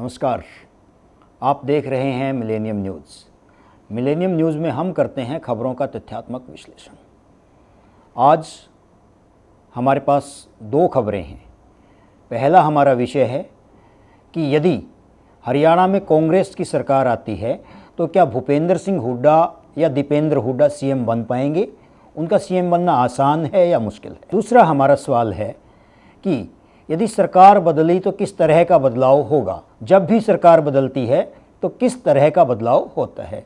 नमस्कार, आप देख रहे हैं मिलेनियम न्यूज़। मिलेनियम न्यूज़ में हम करते हैं खबरों का तथ्यात्मक विश्लेषण। आज हमारे पास दो खबरें हैं। पहला हमारा विषय है कि यदि हरियाणा में कांग्रेस की सरकार आती है तो क्या भूपेंद्र सिंह हुड्डा या दीपेंद्र हुड्डा सीएम बन पाएंगे, उनका सीएम बनना आसान है या मुश्किल है। दूसरा हमारा सवाल है कि यदि सरकार बदली तो किस तरह का बदलाव होगा, जब भी सरकार बदलती है तो किस तरह का बदलाव होता है।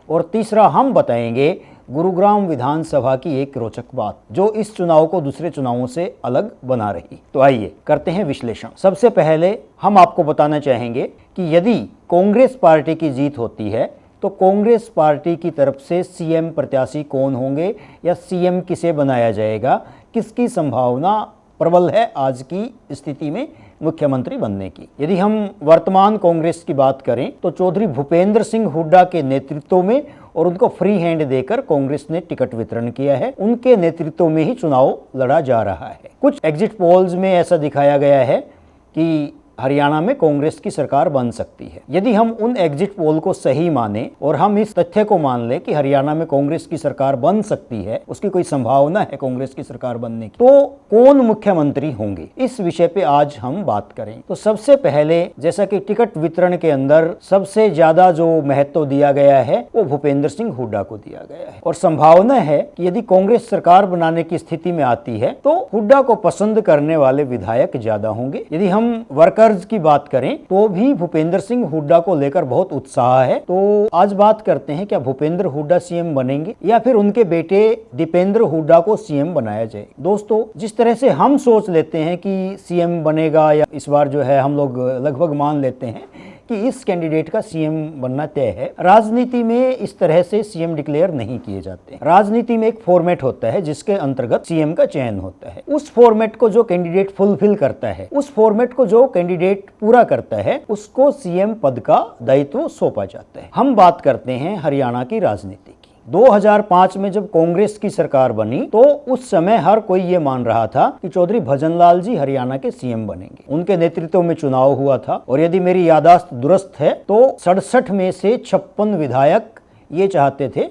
और तीसरा हम बताएंगे गुरुग्राम विधानसभा की एक रोचक बात जो इस चुनाव को दूसरे चुनावों से अलग बना रही। तो आइए करते हैं विश्लेषण। सबसे पहले हम आपको बताना चाहेंगे कि यदि कांग्रेस पार्टी की जीत होती है तो कांग्रेस पार्टी की तरफ से सीएम प्रत्याशी कौन होंगे या सीएम किसे बनाया जाएगा, किसकी संभावना प्रबल है आज की स्थिति में मुख्यमंत्री बनने की। यदि हम वर्तमान कांग्रेस की बात करें तो चौधरी भूपेंद्र सिंह हुड्डा के नेतृत्व में और उनको फ्री हैंड देकर कांग्रेस ने टिकट वितरण किया है। उनके नेतृत्व में ही चुनाव लड़ा जा रहा है। कुछ एग्जिट पोल्स में ऐसा दिखाया गया है कि हरियाणा में कांग्रेस की सरकार बन सकती है। यदि हम उन एग्जिट पोल को सही माने और हम इस तथ्य को मान ले कि हरियाणा में कांग्रेस की सरकार बन सकती है, उसकी कोई संभावना है कांग्रेस की सरकार बनने की, तो कौन मुख्यमंत्री होंगे, इस विषय पे आज हम बात करें। तो सबसे पहले जैसा कि टिकट वितरण के अंदर सबसे ज्यादा जो महत्व दिया गया है वो भूपेंद्र सिंह हुड्डा को दिया गया है और संभावना है कि यदि कांग्रेस सरकार बनाने की स्थिति में आती है तो हुड्डा को पसंद करने वाले विधायक ज्यादा होंगे। यदि हम वर्कर्स की बात करें तो भी भूपेंद्र सिंह हुड्डा को लेकर बहुत उत्साह है। तो आज बात करते हैं क्या भूपेंद्र हुड्डा सीएम बनेंगे या फिर उनके बेटे दीपेंद्र हुड्डा को सीएम बनाया जाए। दोस्तों, जिस तरह से हम सोच लेते हैं कि सीएम बनेगा या इस बार जो है हम लोग लगभग मान लेते हैं कि इस कैंडिडेट का सीएम बनना तय है, राजनीति में इस तरह से सीएम डिक्लेयर नहीं किए जाते। राजनीति में एक फॉर्मेट होता है जिसके अंतर्गत सीएम का चयन होता है। उस फॉर्मेट को जो कैंडिडेट फुलफिल करता है, उस फॉर्मेट को जो कैंडिडेट पूरा करता है, उसको सीएम पद का दायित्व सौंपा जाता है। हम बात करते हैं हरियाणा की राजनीति की। 2005 में जब कांग्रेस की सरकार बनी तो उस समय हर कोई ये मान रहा था कि चौधरी भजनलाल जी हरियाणा के सीएम बनेंगे। उनके नेतृत्व में चुनाव हुआ था और यदि मेरी याददाश्त दुरुस्त है तो 67 में से 56 विधायक ये चाहते थे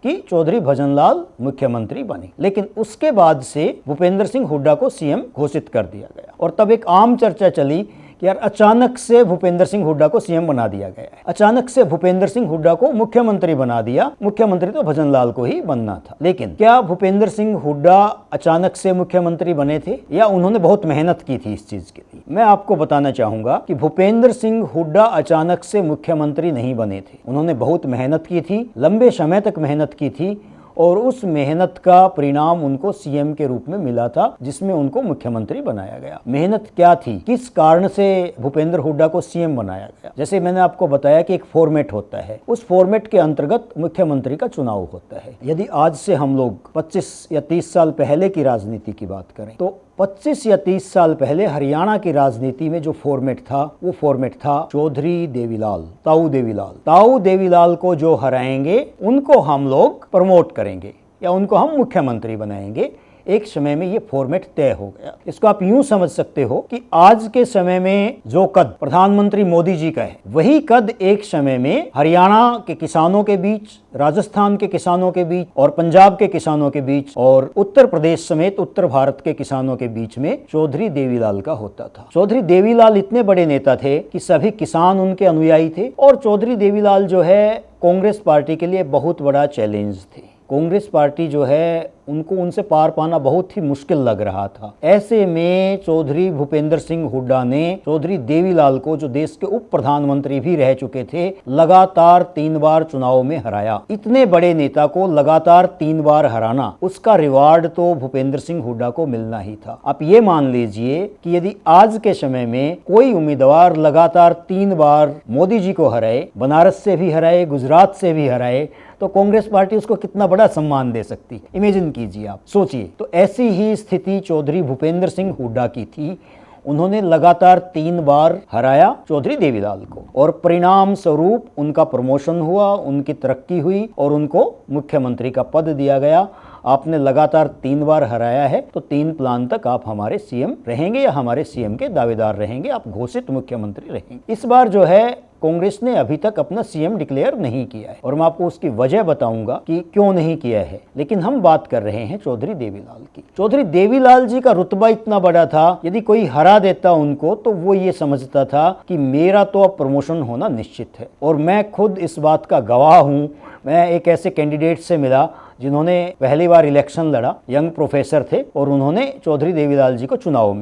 कि चौधरी भजनलाल मुख्यमंत्री बने। लेकिन उसके बाद से भूपेंद्र सिंह हुड्डा को सीएम घोषित कर दिया गया और तब एक आम चर्चा चली कि यार अचानक से भूपेंद्र सिंह हुड्डा को सीएम बना दिया गया है, अचानक से भूपेंद्र सिंह हुड्डा को मुख्यमंत्री बना दिया। मुख्यमंत्री तो भजनलाल को ही बनना था। लेकिन क्या भूपेंद्र सिंह हुड्डा अचानक से मुख्यमंत्री बने थे या उन्होंने बहुत मेहनत की थी इस चीज के लिए? मैं आपको बताना चाहूंगा कि भूपेंद्र सिंह हुड्डा अचानक से मुख्यमंत्री नहीं बने थे। उन्होंने बहुत मेहनत की थी, लंबे समय तक मेहनत की थी और उस मेहनत का परिणाम उनको सीएम के रूप में मिला था जिसमें उनको मुख्यमंत्री बनाया गया। मेहनत क्या थी, किस कारण से भूपेंद्र हुड्डा को सीएम बनाया गया? जैसे मैंने आपको बताया कि एक फॉर्मेट होता है, उस फॉर्मेट के अंतर्गत मुख्यमंत्री का चुनाव होता है। यदि आज से हम लोग 25 या 30 साल पहले की राजनीति की बात करें तो 25 या 30 साल पहले हरियाणा की राजनीति में जो फॉर्मेट था वो फॉर्मेट था चौधरी देवीलाल, ताऊ देवीलाल। ताऊ देवीलाल को जो हराएंगे उनको हम लोग प्रमोट करेंगे या उनको हम मुख्यमंत्री बनाएंगे। एक समय में ये फॉर्मेट तय हो गया। इसको आप यूं समझ सकते हो कि आज के समय में जो कद प्रधानमंत्री मोदी जी का है वही कद एक समय में हरियाणा के किसानों के बीच, राजस्थान के किसानों के बीच और पंजाब के किसानों के बीच और उत्तर प्रदेश समेत उत्तर भारत के किसानों के बीच में चौधरी देवीलाल का होता था। चौधरी देवीलाल इतने बड़े नेता थे कि सभी किसान उनके अनुयायी थे और चौधरी देवीलाल जो है कांग्रेस पार्टी के लिए बहुत बड़ा चैलेंज थे। कांग्रेस पार्टी जो है उनको उनसे पार पाना बहुत ही मुश्किल लग रहा था। ऐसे में चौधरी भूपेंद्र सिंह हुड्डा ने चौधरी देवीलाल को, जो देश के उप प्रधानमंत्री भी रह चुके थे, लगातार 3 बार चुनाव में हराया। इतने बड़े नेता को लगातार 3 बार हराना, उसका रिवार्ड तो भूपेंद्र सिंह हुड्डा को मिलना ही था। आप ये मान लीजिए कि यदि आज के समय में कोई उम्मीदवार लगातार 3 बार मोदी जी को हराए, बनारस से भी हराए, गुजरात से भी हराए, तो कांग्रेस पार्टी उसको कितना बड़ा सम्मान दे सकती है। इमेजिन कीजिए, आप सोचिए। तो ऐसी ही स्थिति चौधरी भूपेंद्र सिंह हुड्डा की थी। उन्होंने लगातार 3 बार हराया चौधरी देवीलाल को और परिणाम स्वरूप उनका प्रमोशन हुआ, उनकी तरक्की हुई और उनको मुख्यमंत्री का पद दिया गया। आपने लगातार 3 बार हराया है, तो 3 प्लान तक आप हमारे सीएम रहेंगे या हमारे सीएम के दावेदार रहेंगे, आप घोषित मुख्यमंत्री रहेंगे। इस बार जो है कांग्रेस ने अभी तक अपना सीएम डिक्लेयर नहीं किया है और मैं आपको उसकी वजह बताऊंगा कि क्यों नहीं किया है। लेकिन हम बात कर रहे हैं चौधरी देवीलाल की। चौधरी देवीलाल जी का रुतबा इतना बड़ा था, यदि कोई हरा देता उनको तो वो ये समझता था कि मेरा तो अब प्रमोशन होना निश्चित है। और मैं खुद इस बात का गवाह हूँ। मैं एक ऐसे कैंडिडेट से मिला जिन्होंने पहली बार इलेक्शन लड़ा, यंग प्रोफेसर थे और उन्होंने चौधरी देवीलाल जी को चुनाव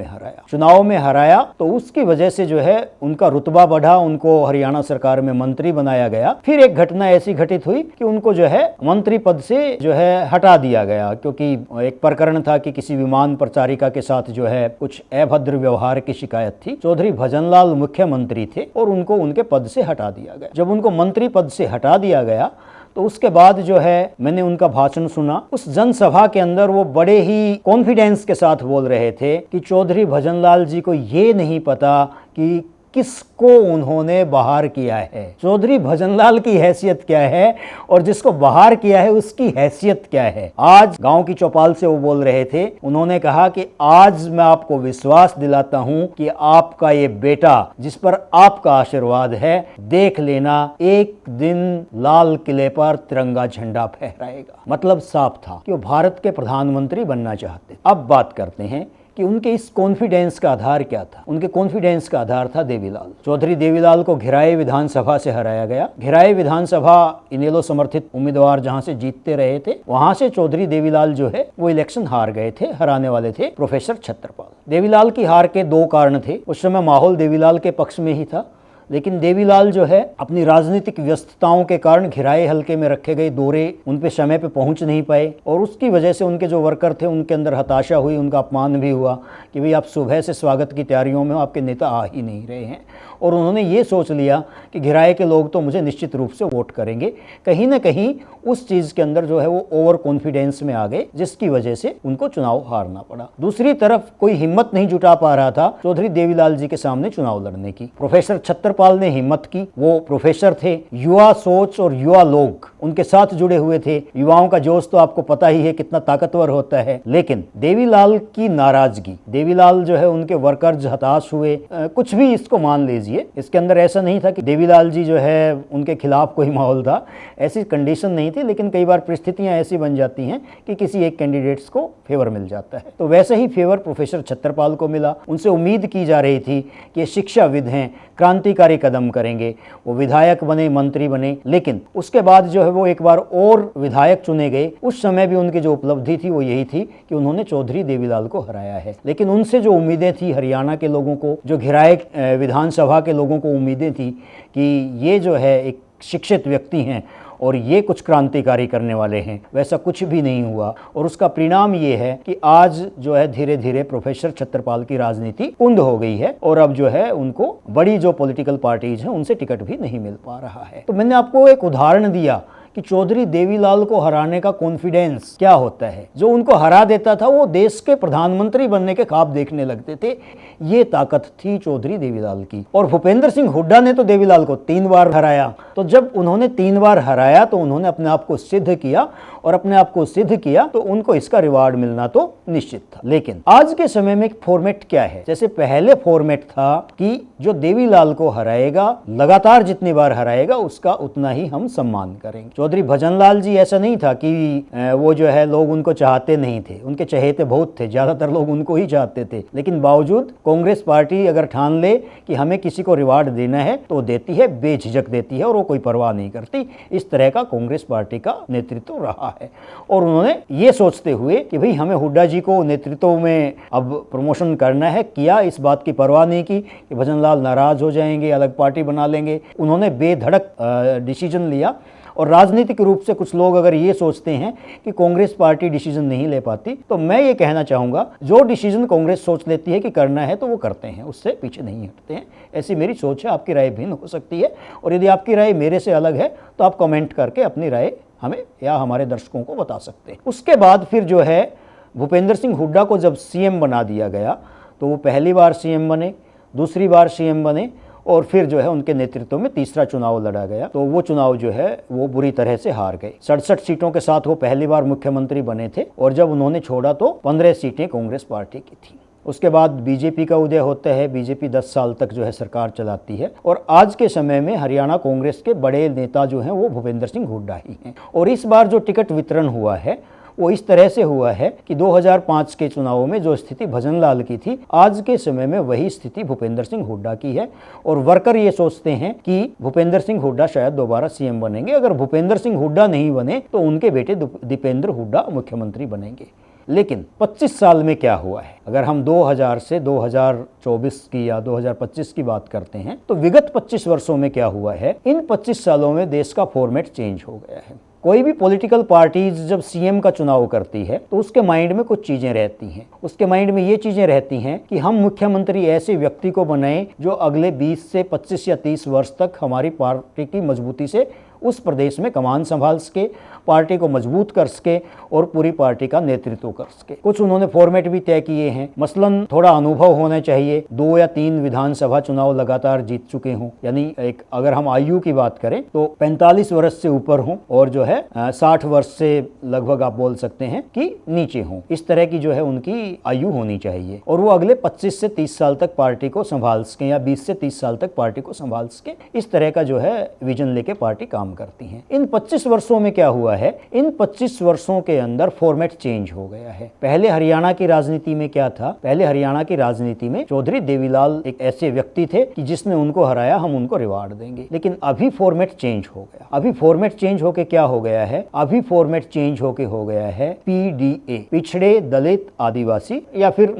में हराया तो उसकी वजह से जो है उनका रुतबा बढ़ा, उनको हरियाणा सरकार में मंत्री बनाया गया। फिर एक घटना ऐसी घटित हुई कि उनको जो है मंत्री पद से जो है हटा दिया गया, क्योंकि एक प्रकरण था कि किसी विमान परिचारिका के साथ जो है कुछ अभद्र व्यवहार की शिकायत थी। चौधरी भजनलाल मुख्यमंत्री थे और उनको उनके पद से हटा दिया गया। जब उनको मंत्री पद से हटा दिया गया तो उसके बाद जो है मैंने उनका भाषण सुना। उस जनसभा के अंदर वो बड़े ही कॉन्फिडेंस के साथ बोल रहे थे कि चौधरी भजनलाल जी को ये नहीं पता कि किसको उन्होंने बाहर किया है, चौधरी भजनलाल की हैसियत क्या है और जिसको बाहर किया है उसकी हैसियत क्या है। आज गांव की चौपाल से वो बोल रहे थे, उन्होंने कहा कि आज मैं आपको विश्वास दिलाता हूं कि आपका ये बेटा जिस पर आपका आशीर्वाद है, देख लेना एक दिन लाल किले पर तिरंगा झंडा फहराएगा। मतलब साफ था कि वो भारत के प्रधानमंत्री बनना चाहते। अब बात करते हैं कि उनके इस कॉन्फिडेंस का आधार क्या था। उनके कॉन्फिडेंस का आधार था देवीलाल। चौधरी देवीलाल को घिराई विधानसभा से हराया गया। घिराई विधानसभा इनेलो समर्थित उम्मीदवार जहां से जीतते रहे थे, वहां से चौधरी देवीलाल जो है वो इलेक्शन हार गए थे। हराने वाले थे प्रोफेसर छत्रपाल। देवीलाल की हार के 2 कारण थे। उस समय माहौल देवीलाल के पक्ष में ही था, लेकिन देवीलाल जो है अपनी राजनीतिक व्यस्तताओं के कारण घिराए हलके में रखे गए दौरे उन पे समय पे पहुंच नहीं पाए और उसकी वजह से उनके जो वर्कर थे उनके अंदर हताशा हुई, उनका अपमान भी हुआ कि भाई आप सुबह से स्वागत की तैयारियों में हो, आपके नेता आ ही नहीं रहे हैं। और उन्होंने ये सोच लिया कि घिराए के लोग तो मुझे निश्चित रूप से वोट करेंगे। कहीं ना कहीं उस चीज़ के अंदर जो है वो ओवर कॉन्फिडेंस में आ गए, जिसकी वजह से उनको चुनाव हारना पड़ा। दूसरी तरफ कोई हिम्मत नहीं जुटा पा रहा था चौधरी देवीलाल जी के सामने चुनाव लड़ने की। प्रोफेसर छत्रपाल ने हिम्मत की। वो प्रोफेसर थे, युवा सोच और युवा लोग उनके साथ जुड़े हुए थे। युवाओं का जोश तो आपको पता ही है कितना ताकतवर होता है। लेकिन देवीलाल की नाराजगी, देवीलाल जो है उनके वर्कर्स हताश हुए। कुछ भी इसको मान लीजिए, इसके अंदर ऐसा नहीं था कि देवीलाल जी जो है उनके खिलाफ कोई माहौल था, ऐसी कंडीशन नहीं थी। लेकिन कई बार परिस्थितियां ऐसी बन जाती हैं कि किसी एक कैंडिडेट्स को फेवर मिल जाता है। तो वैसे ही फेवर प्रोफेसर छत्रपाल को मिला। उनसे उम्मीद की जा रही थी कि शिक्षाविद हैं, क्रांतिकारी कदम करेंगे, वो विधायक बने, मंत्री बने। लेकिन उसके बाद जो है वो एक बार और विधायक चुने गए। उस समय भी उनकी जो उपलब्धि थी वो यही थी कि उन्होंने चौधरी देवीलाल को हराया है। लेकिन उनसे जो उम्मीदें थी हरियाणा के लोगों को, जो घिराए विधानसभा के लोगों को उम्मीदें थी कि ये जो है एक शिक्षित व्यक्ति हैं और ये कुछ क्रांतिकारी करने वाले हैं, वैसा कुछ भी नहीं हुआ। और उसका परिणाम ये है कि आज जो है धीरे धीरे प्रोफेसर छत्रपाल की राजनीति कुंद हो गई है और अब जो है उनको बड़ी जो पॉलिटिकल पार्टीज हैं उनसे टिकट भी नहीं मिल पा रहा है। तो मैंने आपको एक उदाहरण दिया कि चौधरी देवीलाल को हराने का कॉन्फिडेंस क्या होता है। जो उनको हरा देता था वो देश के प्रधानमंत्री बनने के ख्वाब देखने लगते थे। ये ताकत थी चौधरी देवीलाल की। और भूपेंद्र सिंह हुड्डा ने तो देवीलाल को 3 बार हराया। तो जब उन्होंने 3 बार हराया तो उन्होंने अपने आप को सिद्ध किया, और अपने आप को सिद्ध किया तो उनको इसका रिवार्ड मिलना तो निश्चित था। लेकिन आज के समय में फॉर्मेट क्या है, जैसे पहले फॉर्मेट था कि जो देवीलाल को हराएगा, लगातार जितनी बार हराएगा उसका उतना ही हम सम्मान करेंगे। चौधरी भजनलाल जी ऐसा नहीं था कि वो जो है लोग उनको चाहते नहीं थे, उनके चहेते बहुत थे, ज्यादातर लोग उनको ही चाहते थे। लेकिन बावजूद कांग्रेस पार्टी अगर ठान ले कि हमें किसी को रिवार्ड देना है तो देती है, बेझिझक देती है और वो कोई परवाह नहीं करती। इस तरह का कांग्रेस पार्टी का नेतृत्व रहा है। और उन्होंने ये सोचते हुए कि भाई हमें हुड्डा जी को नेतृत्व में अब प्रमोशन करना है, किया, इस बात की परवाह नहीं की कि भजनलाल नाराज हो जाएंगे, अलग पार्टी बना लेंगे। उन्होंने बेधड़क डिसीजन लिया। और राजनीतिक रूप से कुछ लोग अगर ये सोचते हैं कि कांग्रेस पार्टी डिसीजन नहीं ले पाती, तो मैं ये कहना चाहूँगा जो डिसीजन कांग्रेस सोच लेती है कि करना है तो वो करते हैं, उससे पीछे नहीं हटते हैं। ऐसी मेरी सोच है। आपकी राय भिन्न हो सकती है, और यदि आपकी राय मेरे से अलग है तो आप कमेंट करके अपनी राय हमें या हमारे दर्शकों को बता सकते हैं। उसके बाद फिर जो है भूपेंद्र सिंह हुड्डा को जब सीएम बना दिया गया तो वो पहली बार सीएम बने, दूसरी बार सीएम बने, और फिर जो है उनके नेतृत्व में तीसरा चुनाव लड़ा गया, तो वो चुनाव जो है वो बुरी तरह से हार गए। 67 सीटों के साथ वो पहली बार मुख्यमंत्री बने थे और जब उन्होंने छोड़ा तो 15 सीटें कांग्रेस पार्टी की थी। उसके बाद बीजेपी का उदय होता है। बीजेपी 10 साल तक जो है सरकार चलाती है और आज के समय में हरियाणा कांग्रेस के बड़े नेता जो हैं वो भूपेंद्र सिंह हुड्डा ही हैं। और इस बार जो टिकट वितरण हुआ है वो इस तरह से हुआ है कि 2005 के चुनावों में जो स्थिति भजन लाल की थी, आज के समय में वही स्थिति भूपेंद्र सिंह हुड्डा की है। और वर्कर ये सोचते हैं कि भूपेंद्र सिंह हुड्डा शायद दोबारा सीएम बनेंगे। अगर भूपेंद्र सिंह हुड्डा नहीं बने तो उनके बेटे दीपेंद्र हुड्डा मुख्यमंत्री बनेंगे। लेकिन 25 साल में क्या हुआ है, अगर हम 2000 से 2024 की या 2025 की बात करते हैं तो विगत 25 वर्षों में क्या हुआ है, इन 25 सालों में देश का फॉर्मेट चेंज हो गया है। कोई भी पॉलिटिकल पार्टीज जब सीएम का चुनाव करती है तो उसके माइंड में कुछ चीज़ें रहती हैं। उसके माइंड में ये चीज़ें रहती हैं कि हम मुख्यमंत्री ऐसे व्यक्ति को बनाएं जो अगले 20 से 25 या 30 वर्ष तक हमारी पार्टी की मजबूती से उस प्रदेश में कमान संभाल सके, पार्टी को मजबूत कर सके और पूरी पार्टी का नेतृत्व कर सके। कुछ उन्होंने फॉर्मेट भी तय किए हैं, मसलन थोड़ा अनुभव होना चाहिए, 2 या 3 विधानसभा चुनाव लगातार जीत चुके हों, यानी एक अगर हम आयु की बात करें तो 45 वर्ष से ऊपर हों और जो है 60 वर्ष से लगभग आप बोल सकते हैं कि नीचे हों। इस तरह की जो है उनकी आयु होनी चाहिए और वो अगले 25 से 30 साल तक पार्टी को संभाल सकें या 20 से 30 साल तक पार्टी को संभाल सकें। इस तरह का जो है विजन लेके पार्टी काम करती हैं। इन 25 वर्षों में क्या हुआ है, इन 25 वर्षों के अंदर फॉर्मेट चेंज हो गया है। पहले हरियाणा की राजनीति में क्या था, पहले हरियाणा की राजनीति में चौधरी देवीलाल एक ऐसे व्यक्ति थे कि जिसने उनको हराया हम उनको रिवार्ड देंगे। लेकिन अभी फॉर्मेट चेंज हो गया। अभी फॉर्मेट चेंज होके क्या हो गया है, अभी फॉर्मेट चेंज होके हो गया है पीडीए, पिछड़े दलित आदिवासी या फिर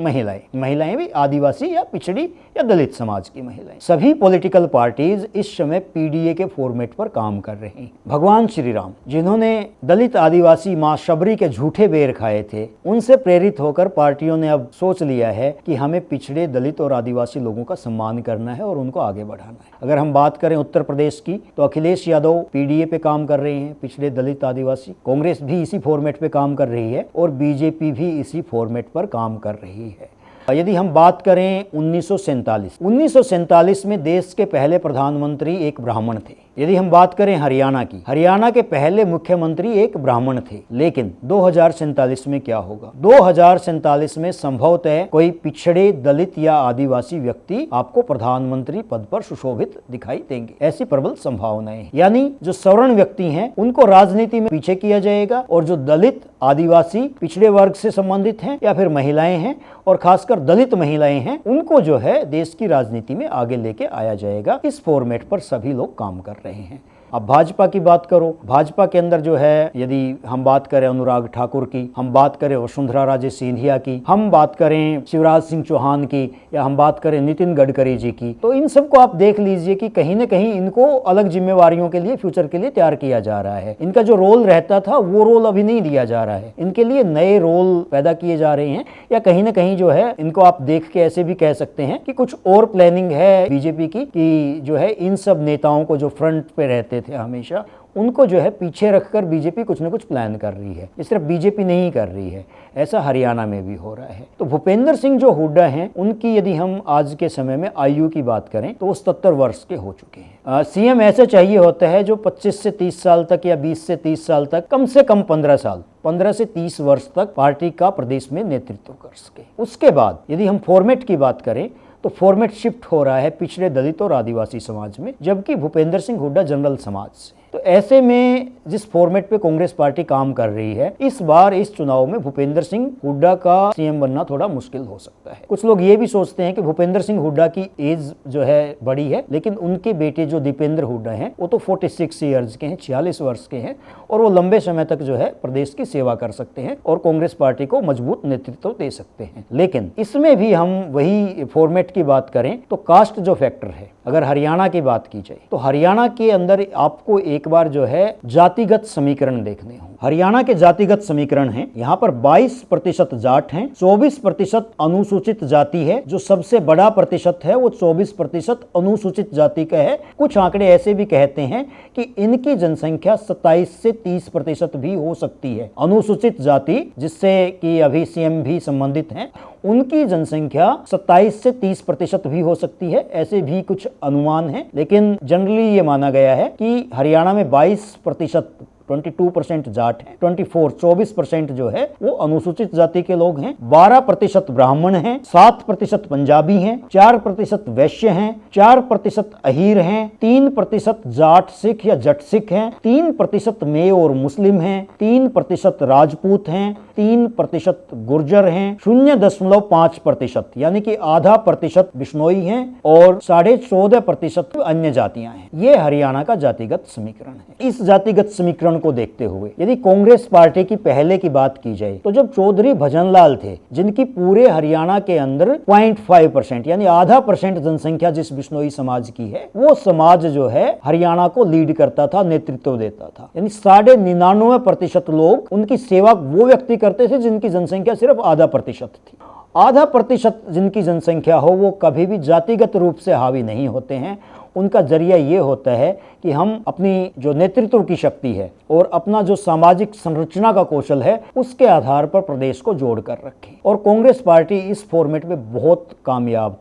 महिलाएं भी आदिवासी या पिछड़ी या दलित समाज की महिलाएं। सभी पॉलिटिकल पार्टीज इस समय पीडीए के फॉर्मेट पर काम कर रहे हैं। भगवान श्री राम जिन्होंने दलित आदिवासी मां शबरी के झूठे बेर खाए थे, उनसे प्रेरित होकर पार्टियों ने अब सोच लिया है कि हमें पिछड़े दलित और आदिवासी लोगों का सम्मान करना है और उनको आगे बढ़ाना है। अगर हम बात करें उत्तर प्रदेश की तो अखिलेश यादव पीडीए पे काम कर रहे हैं, पिछड़े दलित आदिवासी। कांग्रेस भी इसी फॉर्मेट पे काम कर रही है और बीजेपी भी इसी फॉर्मेट पर काम कर रही है। यदि हम बात करें 1947 में देश के पहले प्रधानमंत्री एक ब्राह्मण थे। यदि हम बात करें हरियाणा की, हरियाणा के पहले मुख्यमंत्री एक ब्राह्मण थे। लेकिन 2047 में क्या होगा, 2047 में संभवतः कोई पिछड़े दलित या आदिवासी व्यक्ति आपको प्रधानमंत्री पद पर सुशोभित दिखाई देंगे। ऐसी प्रबल संभावनाएं, यानी जो सवर्ण व्यक्ति हैं उनको राजनीति में पीछे किया जाएगा और जो दलित आदिवासी पिछड़े वर्ग से संबंधित हैं या फिर महिलाएं हैं और खासकर दलित महिलाएं हैं, उनको जो है देश की राजनीति में आगे लेके आया जाएगा। इस फॉर्मेट पर सभी लोग काम कर रहे हैं। अब भाजपा की बात करो, भाजपा के अंदर जो है यदि हम बात करें अनुराग ठाकुर की, हम बात करें वसुंधरा राजे सिंधिया की, हम बात करें शिवराज सिंह चौहान की या हम बात करें नितिन गडकरी जी की, तो इन सबको आप देख लीजिए कि कहीं ना कहीं इनको अलग जिम्मेवारियों के लिए फ्यूचर के लिए तैयार किया जा रहा है। इनका जो रोल रहता था वो रोल अभी नहीं दिया जा रहा है, इनके लिए नए रोल पैदा किए जा रहे हैं या कहीं ना कहीं जो है इनको आप देख के ऐसे भी कह सकते हैं कि कुछ और प्लानिंग है बीजेपी की कि जो है इन सब नेताओं को जो फ्रंट पे रहते थे हमेशा, उनको जो है पीछे रखकर बीजेपी कुछ न कुछ प्लान कर रही है। इस सिर्फ बीजेपी नहीं कर रही है, ऐसा हरियाणा में भी हो रहा है। तो भूपेंद्र सिंह जो हुड्डा हैं, उनकी यदि हम आज के समय में आयु की बात करें तो वो 77 वर्ष के हो चुके हैं। सीएम ऐसा चाहिए होता है जो 25 से 30 साल तक या 20 से 30 साल तक, कम से कम 15 से 30 वर्ष तक पार्टी का प्रदेश में नेतृत्व कर सके। उसके बाद यदि हम फॉर्मेट की बात करें तो फॉर्मेट शिफ्ट हो रहा है पिछड़े दलित और आदिवासी समाज में, जबकि भूपेंद्र सिंह हुड्डा जनरल समाज से। तो ऐसे में जिस फॉर्मेट पे कांग्रेस पार्टी काम कर रही है, इस बार इस चुनाव में भूपेंद्र सिंह हुड्डा का सीएम बनना थोड़ा मुश्किल हो सकता है। कुछ लोग ये भी सोचते हैं कि भूपेंद्र सिंह हुड्डा की एज जो है बड़ी है, लेकिन उनके बेटे जो दीपेंद्र हुड्डा हैं वो तो 46 ईयर्स के हैं, 46 वर्ष के हैं और वो लंबे समय तक जो है प्रदेश की सेवा कर सकते हैं और कांग्रेस पार्टी को मजबूत नेतृत्व दे सकते हैं। लेकिन इसमें भी हम वही फॉर्मेट की बात करें तो कास्ट जो फैक्टर है, अगर हरियाणा की बात की जाए तो हरियाणा के अंदर आपको एक एक बार जो है जातिगत समीकरण देखने हों। हरियाणा के जातिगत समीकरण हैं, यहाँ पर 22% जाट हैं, 24% अनुसूचित जाति है, जो सबसे बड़ा प्रतिशत है वो 24% अनुसूचित जाति का है। कुछ आंकड़े ऐसे भी कहते हैं कि इनकी जनसंख्या 27 से 30% भी हो सकती है। अनुसूचित जाति जिससे कि अभी सीएम भी संबंधित हैं, उनकी जनसंख्या 27 से 30% भी हो सकती है, ऐसे भी कुछ अनुमान हैं। लेकिन जनरली ये माना गया है कि हरियाणा में 22% 22% जाट हैं, 24% जो है वो अनुसूचित जाति के लोग हैं, 12% ब्राह्मण हैं, 7% पंजाबी हैं, 4% वैश्य हैं, 4% अहीर हैं, 3% जाट सिख या जट सिख हैं, 3% मेय और मुस्लिम हैं, 3% राजपूत हैं, 3% गुर्जर हैं, 0.5% यानी कि आधा प्रतिशत बिश्नोई हैं और 14.5% अन्य जातियां हैं। ये हरियाणा का जातिगत समीकरण है। इस जातिगत समीकरण को देखते हुए यदि कांग्रेस पार्टी की पहले की बात की जाए तो जब चौधरी भजनलाल थे, जिनकी पूरे हरियाणा के अंदर 0.5% यानी आधा % जनसंख्या जिस बिश्नोई समाज की है, वो समाज जो है हरियाणा को लीड करता था, नेतृत्व देता था। यानी 99.5% लोग उनकी सेवा वो व्यक्ति करते थे जिनकी जनसंख्या सिर्फ आधा प्रतिशत थी। आधा प्रतिशत जिनकी जनसंख्या हो वो कभी भी जातिगत रूप से हावी नहीं होते हैं। उनका जरिया ये होता है कि हम अपनी जो नेतृत्व की शक्ति है और अपना जो सामाजिक संरचना का कौशल है उसके आधार पर प्रदेश को जोड़ कर रखें। और कांग्रेस पार्टी इस फॉर्मेट में बहुत कामयाब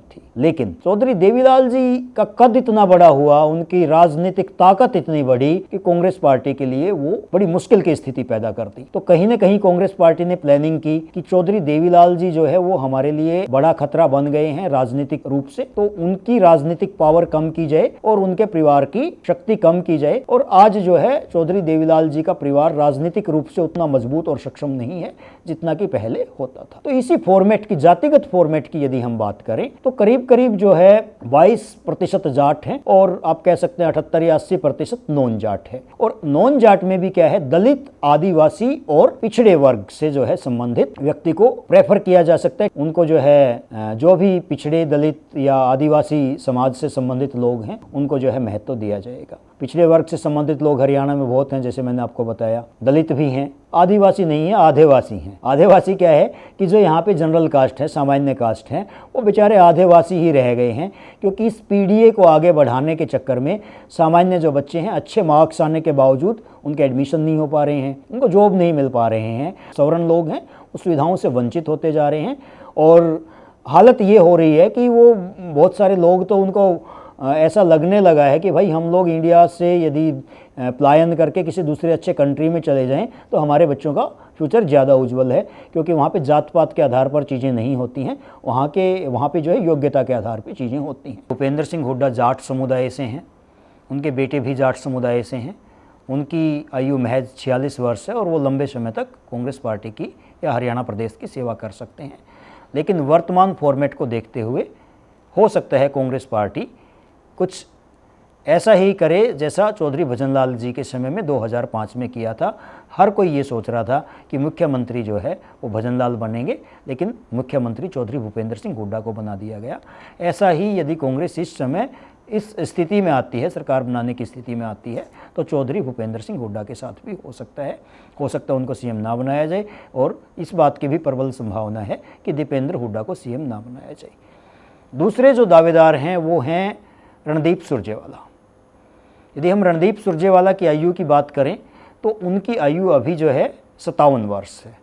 थी। लेकिन चौधरी देवीलाल जी का कद इतना बड़ा हुआ, उनकी राजनीतिक ताकत इतनी बढ़ी कि कांग्रेस पार्टी के लिए वो बड़ी मुश्किल की स्थिति पैदा कर दी। तो कहीं ना कहीं कांग्रेस पार्टी ने प्लानिंग की कि चौधरी देवीलाल जी जो है वो हमारे लिए बड़ा खतरा बन गए हैं राजनीतिक रूप से, तो उनकी राजनीतिक पावर कम की जाए और उनके परिवार की शक्ति कम की जाए। और आज जो है चौधरी देवीलाल जी का परिवार राजनीतिक रूप से उतना मजबूत और सक्षम नहीं है जितना कि पहले होता था। तो इसी फॉर्मेट की, जातिगत फॉर्मेट की यदि हम बात करें तो करीब जो है 22% जाट हैं और आप कह सकते हैं 78 या 80% नॉन जाट है। और नॉन जाट में भी क्या है, दलित, आदिवासी और पिछड़े वर्ग से जो है संबंधित व्यक्ति को प्रेफर किया जा सकता है। उनको जो है जो भी पिछड़े, दलित या आदिवासी समाज से संबंधित लोग हैं उनको जो है महत्व दिया जाएगा। पिछड़े वर्ग से संबंधित लोग हरियाणा में बहुत हैं, जैसे मैंने आपको बताया। दलित भी हैं, आदिवासी नहीं है, आधेवासी हैं। आधेवासी क्या है कि जो यहाँ पे जनरल कास्ट है, सामान्य कास्ट है, वो बेचारे आधेवासी ही रह गए हैं, क्योंकि इस पीडीए को आगे बढ़ाने के चक्कर में सामान्य जो बच्चे हैं, अच्छे मार्क्स आने के बावजूद उनके एडमिशन नहीं हो पा रहे हैं, उनको जॉब नहीं मिल पा रहे हैं। सवर्ण लोग हैं, उस सुविधाओं से वंचित होते जा रहे हैं। और हालत ये हो रही है कि वो बहुत सारे लोग तो उनको ऐसा लगने लगा है कि भाई हम लोग इंडिया से यदि पलायन करके किसी दूसरे अच्छे कंट्री में चले जाएं तो हमारे बच्चों का फ्यूचर ज़्यादा उज्जवल है, क्योंकि वहाँ पे जात पात के आधार पर चीज़ें नहीं होती हैं, वहाँ पे जो है योग्यता के आधार पर चीज़ें होती हैं। भूपेंद्र सिंह हुड्डा जाट समुदाय से हैं, उनके बेटे भी जाट समुदाय से हैं। उनकी आयु महज 46 वर्ष है और वो लंबे समय तक कांग्रेस पार्टी की या हरियाणा प्रदेश की सेवा कर सकते हैं। लेकिन वर्तमान फॉर्मेट को देखते हुए हो सकता है कांग्रेस पार्टी कुछ ऐसा ही करे जैसा चौधरी भजनलाल जी के समय में 2005 में किया था। हर कोई ये सोच रहा था कि मुख्यमंत्री जो है वो भजनलाल बनेंगे, लेकिन मुख्यमंत्री चौधरी भूपेंद्र सिंह हुड्डा को बना दिया गया। ऐसा ही यदि कांग्रेस इस समय इस स्थिति में आती है, सरकार बनाने की स्थिति में आती है, तो चौधरी भूपेंद्र सिंह हुड्डा के साथ भी हो सकता है उनको सीएम ना बनाया जाए। और इस बात की भी प्रबल संभावना है कि दीपेंद्र हुड्डा को सीएम ना बनाया जाए। दूसरे जो दावेदार हैं वो हैं रणदीप सुरजेवाला। यदि हम रणदीप सुरजेवाला की आयु की बात करें तो उनकी आयु अभी जो है 57 वर्ष है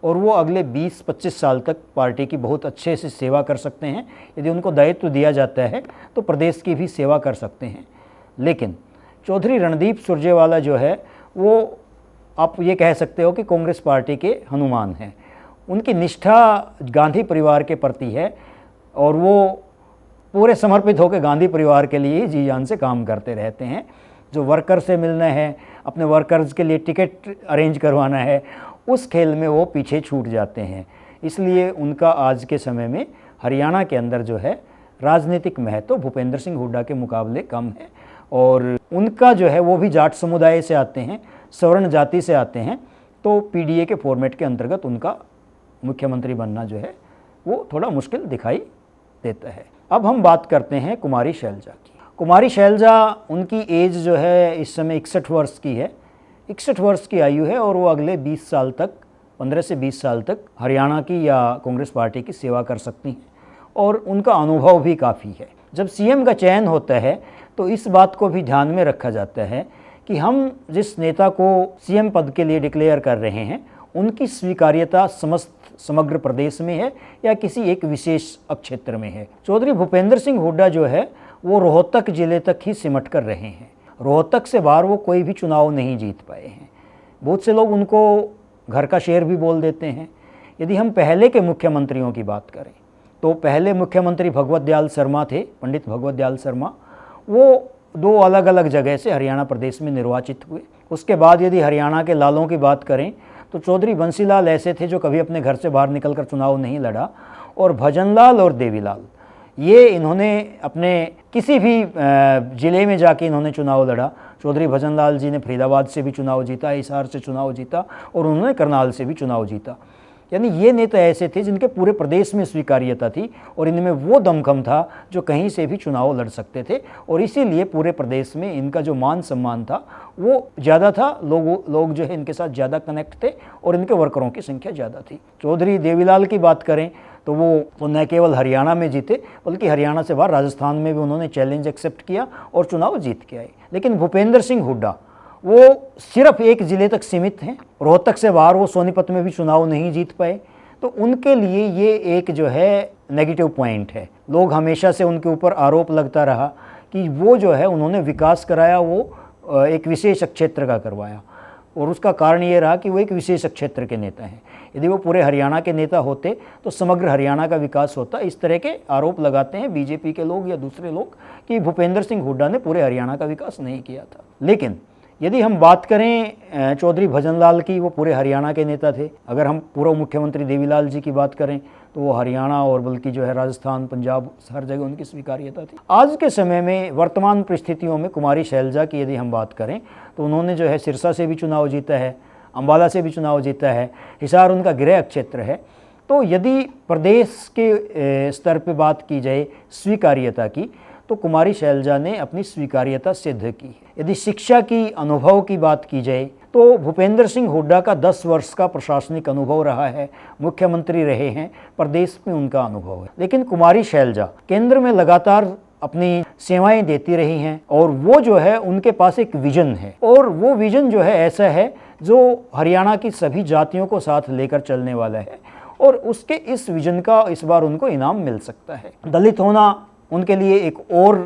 और वो अगले 20-25 साल तक पार्टी की बहुत अच्छे से सेवा कर सकते हैं। यदि उनको दायित्व दिया जाता है तो प्रदेश की भी सेवा कर सकते हैं। लेकिन चौधरी रणदीप सुरजेवाला जो है वो आप ये कह सकते हो कि कांग्रेस पार्टी के हनुमान हैं। उनकी निष्ठा गांधी परिवार के प्रति है और वो पूरे समर्पित होकर गांधी परिवार के लिए जी जान से काम करते रहते हैं। जो वर्कर से मिलना है, अपने वर्कर्स के लिए टिकट अरेंज करवाना है, उस खेल में वो पीछे छूट जाते हैं। इसलिए उनका आज के समय में हरियाणा के अंदर जो है राजनीतिक महत्व भूपेंद्र सिंह हुड्डा के मुकाबले कम है। और उनका जो है वो भी जाट समुदाय से आते हैं, सवर्ण जाति से आते हैं, तो पीडीए के फॉर्मेट के अंतर्गत उनका मुख्यमंत्री बनना जो है वो थोड़ा मुश्किल दिखाई देता है। अब हम बात करते हैं कुमारी शैलजा की। कुमारी शैलजा, उनकी एज जो है इस समय 61 वर्ष की है, 61 वर्ष की आयु है और वो अगले 20 साल तक, 15 से 20 साल तक हरियाणा की या कांग्रेस पार्टी की सेवा कर सकती हैं और उनका अनुभव भी काफ़ी है। जब सीएम का चयन होता है तो इस बात को भी ध्यान में रखा जाता है कि हम जिस नेता को सीएम पद के लिए डिक्लेयर कर रहे हैं उनकी स्वीकार्यता समग्र प्रदेश में है या किसी एक विशेष क्षेत्र में है। चौधरी भूपेंद्र सिंह हुड्डा जो है वो रोहतक जिले तक ही सिमट कर रहे हैं। रोहतक से बाहर वो कोई भी चुनाव नहीं जीत पाए हैं। बहुत से लोग उनको घर का शेर भी बोल देते हैं। यदि हम पहले के मुख्यमंत्रियों की बात करें तो पहले मुख्यमंत्री भगवत दयाल शर्मा थे, पंडित भगवत दयाल शर्मा। वो 2 अलग अलग जगह से हरियाणा प्रदेश में निर्वाचित हुए। उसके बाद यदि हरियाणा के लालों की बात करें तो चौधरी बंसीलाल ऐसे थे जो कभी अपने घर से बाहर निकलकर चुनाव नहीं लड़ा, और भजनलाल और देवीलाल, ये इन्होंने अपने किसी भी ज़िले में जाके इन्होंने चुनाव लड़ा। चौधरी भजनलाल जी ने फरीदाबाद से भी चुनाव जीता, हिसार से चुनाव जीता और उन्होंने करनाल से भी चुनाव जीता। यानी ये नेता ऐसे थे जिनके पूरे प्रदेश में स्वीकार्यता थी और इनमें वो दमखम था जो कहीं से भी चुनाव लड़ सकते थे, और इसीलिए पूरे प्रदेश में इनका जो मान सम्मान था वो ज़्यादा था। लोग जो है इनके साथ ज़्यादा कनेक्ट थे और इनके वर्करों की संख्या ज़्यादा थी। चौधरी देवीलाल की बात करें तो वो न केवल हरियाणा में जीते बल्कि हरियाणा से बाहर राजस्थान में भी उन्होंने चैलेंज एक्सेप्ट किया और चुनाव जीत के आए। लेकिन भूपेंद्र सिंह हुड्डा वो सिर्फ एक ज़िले तक सीमित हैं। रोहतक से बाहर वो सोनीपत में भी चुनाव नहीं जीत पाए, तो उनके लिए ये एक जो है नेगेटिव पॉइंट है। लोग हमेशा से उनके ऊपर आरोप लगता रहा कि वो जो है उन्होंने विकास कराया, वो एक विशेष क्षेत्र का करवाया, और उसका कारण ये रहा कि वो एक विशेष क्षेत्र के नेता हैं। यदि वो पूरे हरियाणा के नेता होते तो समग्र हरियाणा का विकास होता। इस तरह के आरोप लगाते हैं बीजेपी के लोग या दूसरे लोग कि भूपेंद्र सिंह हुड्डा ने पूरे हरियाणा का विकास नहीं किया था। लेकिन यदि हम बात करें चौधरी भजनलाल की, वो पूरे हरियाणा के नेता थे। अगर हम पूर्व मुख्यमंत्री देवीलाल जी की बात करें तो वो हरियाणा और बल्कि जो है राजस्थान, पंजाब, हर जगह उनकी स्वीकार्यता थी। आज के समय में वर्तमान परिस्थितियों में कुमारी शैलजा की यदि हम बात करें तो उन्होंने जो है सिरसा से भी चुनाव जीता है, अम्बाला से भी चुनाव जीता है, हिसार उनका गृह क्षेत्र है। तो यदि प्रदेश के स्तर पर बात की जाए स्वीकार्यता की तो कुमारी शैलजा ने अपनी स्वीकार्यता सिद्ध की है। यदि शिक्षा की अनुभव की बात की जाए तो भूपेंद्र सिंह हुड्डा का 10 वर्ष का प्रशासनिक अनुभव रहा है, मुख्यमंत्री रहे हैं, प्रदेश में उनका अनुभव है। लेकिन कुमारी शैलजा केंद्र में लगातार अपनी सेवाएं देती रही हैं और वो जो है उनके पास एक विजन है, और वो विजन जो है ऐसा है जो हरियाणा की सभी जातियों को साथ लेकर चलने वाला है, और उसके इस विजन का इस बार उनको इनाम मिल सकता है। दलित होना उनके लिए एक और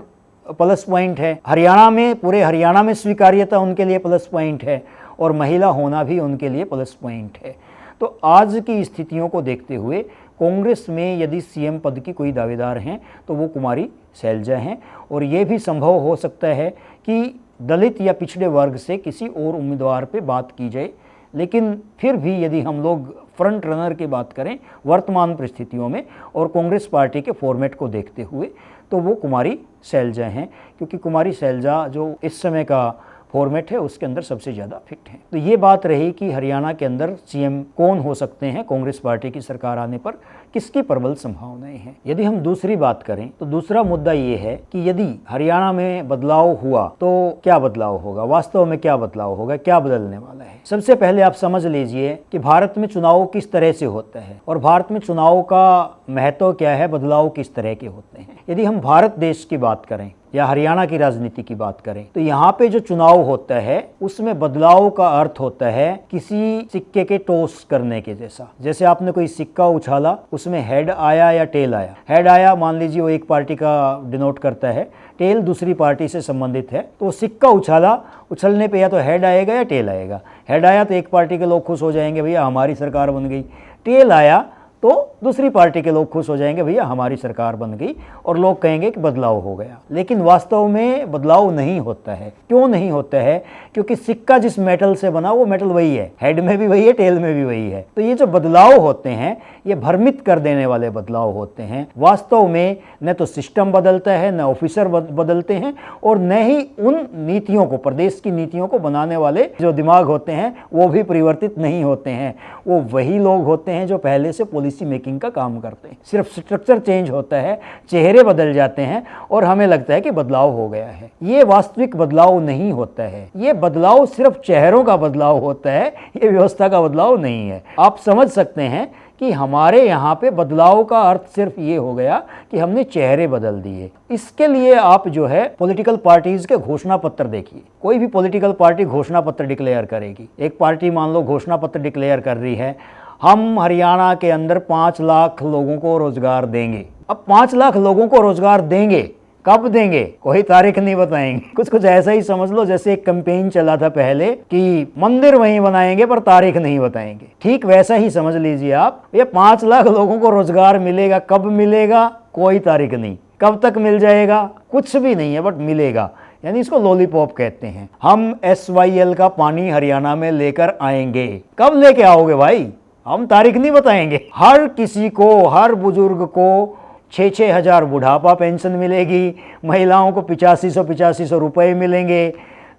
प्लस पॉइंट है, हरियाणा में, पूरे हरियाणा में स्वीकार्यता उनके लिए प्लस पॉइंट है, और महिला होना भी उनके लिए प्लस पॉइंट है। तो आज की स्थितियों को देखते हुए कांग्रेस में यदि सीएम पद की कोई दावेदार हैं तो वो कुमारी शैलजा हैं, और ये भी संभव हो सकता है कि दलित या पिछड़े वर्ग से किसी और उम्मीदवार पे बात की जाए। लेकिन फिर भी यदि हम लोग फ्रंट रनर की बात करें वर्तमान परिस्थितियों में और कांग्रेस पार्टी के फॉर्मेट को देखते हुए तो वो कुमारी शैलजा हैं, क्योंकि कुमारी शैलजा जो इस समय का फॉर्मेट है उसके अंदर सबसे ज़्यादा फिट है। तो ये बात रही कि हरियाणा के अंदर सीएम कौन हो सकते हैं कांग्रेस पार्टी की सरकार आने पर, किसकी प्रबल संभावनाएं हैं। यदि हम दूसरी बात करें तो दूसरा मुद्दा ये है कि यदि हरियाणा में बदलाव हुआ तो क्या बदलाव होगा, वास्तव में क्या बदलाव होगा, क्या बदलने वाला है। सबसे पहले आप समझ लीजिए कि भारत में चुनाव किस तरह से होता है और भारत में चुनाव का महत्व क्या है, बदलाव किस तरह के होते हैं। यदि हम भारत देश की बात करें या हरियाणा की राजनीति की बात करें तो यहाँ पे जो चुनाव होता है उसमें बदलाव का अर्थ होता है किसी सिक्के के टॉस करने के जैसा। जैसे आपने कोई सिक्का उछाला, उसमें हेड आया या टेल आया। हेड आया मान लीजिए वो एक पार्टी का डिनोट करता है, टेल दूसरी पार्टी से संबंधित है, तो सिक्का उछाला, उछलने पे या तो हेड आएगा या टेल आएगा। हेड आया तो एक पार्टी के लोग खुश हो जाएंगे, भैया हमारी सरकार बन गई। टेल आया तो दूसरी पार्टी के लोग खुश हो जाएंगे, भैया हमारी सरकार बन गई, और लोग कहेंगे कि बदलाव हो गया। लेकिन वास्तव में बदलाव नहीं होता है। क्यों नहीं होता है? क्योंकि सिक्का जिस मेटल से बना वो मेटल वही है, हेड में भी वही है, टेल में भी वही है। तो ये जो बदलाव होते हैं ये भ्रमित कर देने वाले बदलाव होते हैं। वास्तव में न तो सिस्टम बदलता है, न ऑफिसर बदलते हैं, और न ही उन नीतियों को, प्रदेश की नीतियों को बनाने वाले जो दिमाग होते हैं वो भी परिवर्तित नहीं होते हैं। वो वही लोग होते हैं जो पहले से पॉलिसी पॉलिसी मेकिंग का काम करते हैं। सिर्फ स्ट्रक्चर चेंज होता है, चेहरे बदल जाते हैं और हमें लगता है कि बदलाव हो गया है। ये वास्तविक बदलाव नहीं होता है। ये बदलाव सिर्फ चेहरों का बदलाव होता है, ये व्यवस्था का बदलाव नहीं है। आप समझ सकते हैं कि हमारे यहाँ पे बदलाव का अर्थ सिर्फ ये हो गया कि हमने चेहरे बदल दिए। इसके लिए आप जो है पॉलिटिकल पार्टीज के घोषणा पत्र देखिए। कोई भी पॉलिटिकल पार्टी घोषणा पत्र डिक्लेयर करेगी। एक पार्टी मान लो घोषणा पत्र डिक्लेयर कर रही है, हम हरियाणा के अंदर 5 लाख लोगों को रोजगार देंगे। अब 5 लाख लोगों को रोजगार देंगे, कब देंगे कोई तारीख नहीं बताएंगे। कुछ ऐसा ही समझ लो जैसे एक कैंपेन चला था पहले कि मंदिर वहीं बनाएंगे पर तारीख नहीं बताएंगे। ठीक वैसा ही समझ लीजिए आप, ये 5 लाख लोगों को रोजगार मिलेगा, कब मिलेगा कोई तारीख नहीं, कब तक मिल जाएगा कुछ भी नहीं है, बट मिलेगा। यानी इसको लॉलीपॉप कहते हैं। हम SYL का पानी हरियाणा में लेकर आएंगे। कब लेके आओगे भाई, हम तारीख नहीं बताएंगे। हर किसी को, हर बुजुर्ग को 6-6 हज़ार बुढ़ापा पेंशन मिलेगी, महिलाओं को 8500 रुपये मिलेंगे।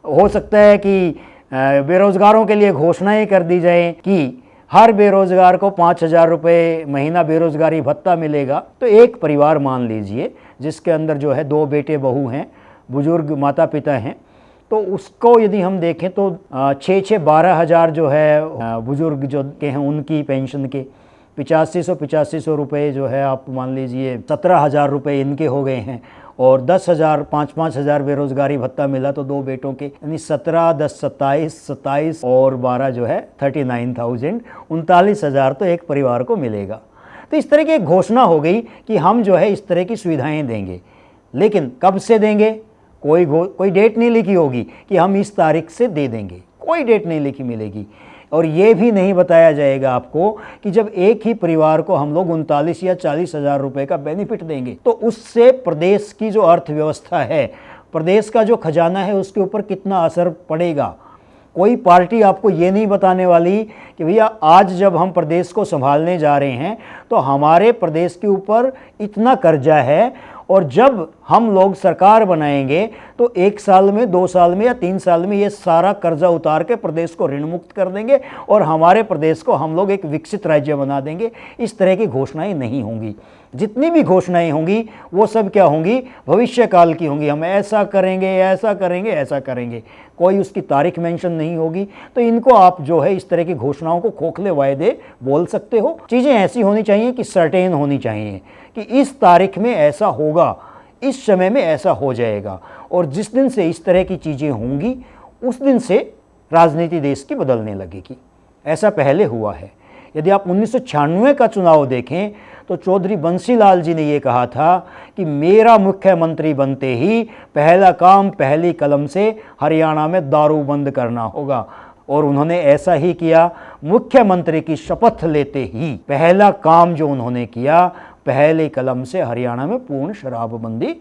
हो सकता है कि बेरोजगारों के लिए घोषणाएं कर दी जाए कि हर बेरोजगार को 5,000 रुपये महीना बेरोजगारी भत्ता मिलेगा। तो एक परिवार मान लीजिए जिसके अंदर जो है 2 बेटे बहू हैं, बुजुर्ग माता पिता हैं, तो उसको यदि हम देखें तो 6-12 हज़ार जो है बुजुर्ग जो के हैं उनकी पेंशन के 8500 रुपये जो है आप मान लीजिए 17,000 रुपये इनके हो गए हैं, और 10,000 5-5 हज़ार बेरोजगारी भत्ता मिला तो 2 बेटों के, यानी 17, 10, 27 और 12 जो है 39,000, 39,000 तो एक परिवार को मिलेगा। तो इस तरह की एक घोषणा हो गई कि हम जो है इस तरह की सुविधाएं देंगे, लेकिन कब से देंगे कोई डेट नहीं लिखी होगी कि हम इस तारीख से दे देंगे, कोई डेट नहीं लिखी मिलेगी। और ये भी नहीं बताया जाएगा आपको कि जब एक ही परिवार को हम लोग 39 या 40 हज़ार रुपये का बेनिफिट देंगे तो उससे प्रदेश की जो अर्थव्यवस्था है, प्रदेश का जो खजाना है, उसके ऊपर कितना असर पड़ेगा। कोई पार्टी आपको ये नहीं बताने वाली कि भैया आज जब हम प्रदेश को संभालने जा रहे हैं तो हमारे प्रदेश के ऊपर इतना कर्जा है, और जब हम लोग सरकार बनाएंगे तो 1 साल में, 2 साल में या 3 साल में ये सारा कर्जा उतार के प्रदेश को ऋण मुक्त कर देंगे और हमारे प्रदेश को हम लोग एक विकसित राज्य बना देंगे। इस तरह की घोषणाएं नहीं होंगी। जितनी भी घोषणाएं होंगी वो सब क्या होंगी, भविष्य काल की होंगी। हम ऐसा करेंगे, ऐसा करेंगे, ऐसा करेंगे, कोई उसकी तारीख मेंशन नहीं होगी। तो इनको आप जो है इस तरह की घोषणाओं को खोखले वायदे बोल सकते हो। चीज़ें ऐसी होनी चाहिए कि सर्टेन होनी चाहिए कि इस तारीख में ऐसा होगा, इस समय में ऐसा हो जाएगा, और जिस दिन से इस तरह की चीज़ें होंगी उस दिन से राजनीति देश की बदलने लगेगी। ऐसा पहले हुआ है। यदि आप 1996 का चुनाव देखें तो चौधरी बंसीलाल जी ने ये कहा था कि मेरा मुख्यमंत्री बनते ही पहला काम, पहली कलम से हरियाणा में दारू बंद करना होगा, और उन्होंने ऐसा ही किया। मुख्यमंत्री की शपथ लेते ही पहला काम जो उन्होंने किया, पहले कलम से हरियाणा में पूर्ण शराबबंदी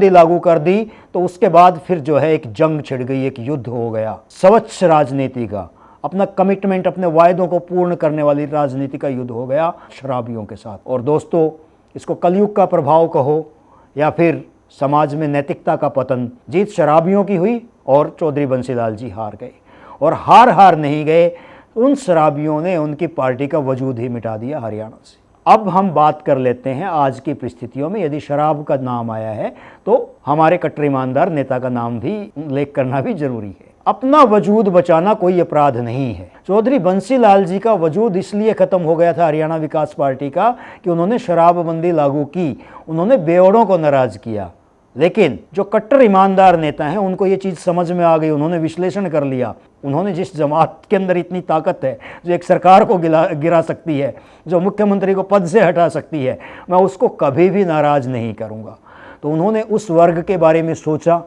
लागू कर दी। तो उसके बाद फिर जो है एक जंग छिड़ गई, एक युद्ध हो गया स्वच्छ राजनीति का, अपना कमिटमेंट, अपने वायदों को पूर्ण करने वाली राजनीति का युद्ध हो गया शराबियों के साथ। और दोस्तों, इसको कलयुग का प्रभाव कहो या फिर समाज में नैतिकता का पतन, जीत शराबियों की हुई और चौधरी बंसीलाल जी हार गए। और हार नहीं गए, उन शराबियों ने उनकी पार्टी का वजूद ही मिटा दिया हरियाणा से। अब हम बात कर लेते हैं आज की परिस्थितियों में यदि शराब का नाम आया है तो हमारे कट्टर ईमानदार नेता का नाम भी उल्लेख करना भी जरूरी है। अपना वजूद बचाना कोई अपराध नहीं है। चौधरी बंसीलाल जी का वजूद इसलिए खत्म हो गया था हरियाणा विकास पार्टी का कि उन्होंने शराबबंदी लागू की, उन्होंने बेवड़ों को नाराज किया। लेकिन जो कट्टर ईमानदार नेता हैं उनको ये चीज़ समझ में आ गई, उन्होंने विश्लेषण कर लिया। उन्होंने जिस जमात के अंदर इतनी ताकत है, जो एक सरकार को गिरा सकती है, जो मुख्यमंत्री को पद से हटा सकती है, मैं उसको कभी भी नाराज़ नहीं करूँगा। तो उन्होंने उस वर्ग के बारे में सोचा,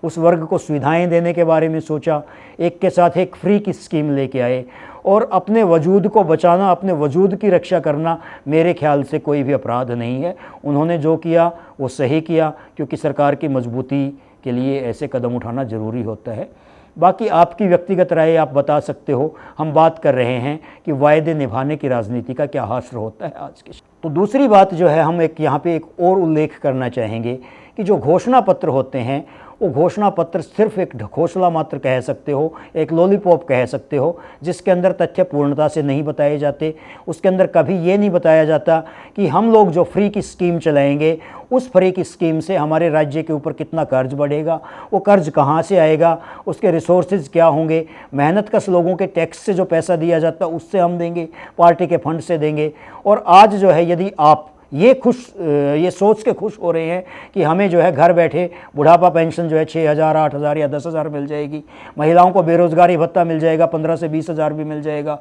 उस वर्ग को सुविधाएं देने के बारे में सोचा, एक के साथ एक फ्री की स्कीम लेके आए। और अपने वजूद को बचाना, अपने वजूद की रक्षा करना मेरे ख्याल से कोई भी अपराध नहीं है। उन्होंने जो किया वो सही किया, क्योंकि सरकार की मजबूती के लिए ऐसे कदम उठाना ज़रूरी होता है। बाकी आपकी व्यक्तिगत राय आप बता सकते हो। हम बात कर रहे हैं कि वायदे निभाने की राजनीति का क्या हासिल होता है आज के। तो दूसरी बात जो है, हम यहाँ पे एक और उल्लेख करना चाहेंगे कि जो घोषणा पत्र होते हैं वो घोषणा पत्र सिर्फ एक घोषणा मात्र कह सकते हो, एक लॉलीपॉप कह सकते हो, जिसके अंदर तथ्य पूर्णता से नहीं बताए जाते। उसके अंदर कभी ये नहीं बताया जाता कि हम लोग जो फ्री की स्कीम चलाएंगे उस फ्री की स्कीम से हमारे राज्य के ऊपर कितना कर्ज बढ़ेगा, वो कर्ज कहाँ से आएगा, उसके रिसोर्सेज क्या होंगे, मेहनत कश लोगों के टैक्स से जो पैसा दिया जाता है उससे हम देंगे, पार्टी के फंड से देंगे। और आज जो है यदि आप ये सोच के खुश हो रहे हैं कि हमें जो है घर बैठे बुढ़ापा पेंशन जो है 6,000, 8,000 या 10,000 मिल जाएगी, महिलाओं को बेरोज़गारी भत्ता मिल जाएगा, 15 से 20,000 भी मिल जाएगा,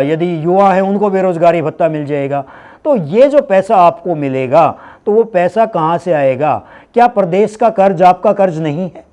यदि युवा हैं उनको बेरोज़गारी भत्ता मिल जाएगा, तो ये जो पैसा आपको मिलेगा तो वो पैसा कहाँ से आएगा? क्या प्रदेश का कर्ज आपका कर्ज नहीं है?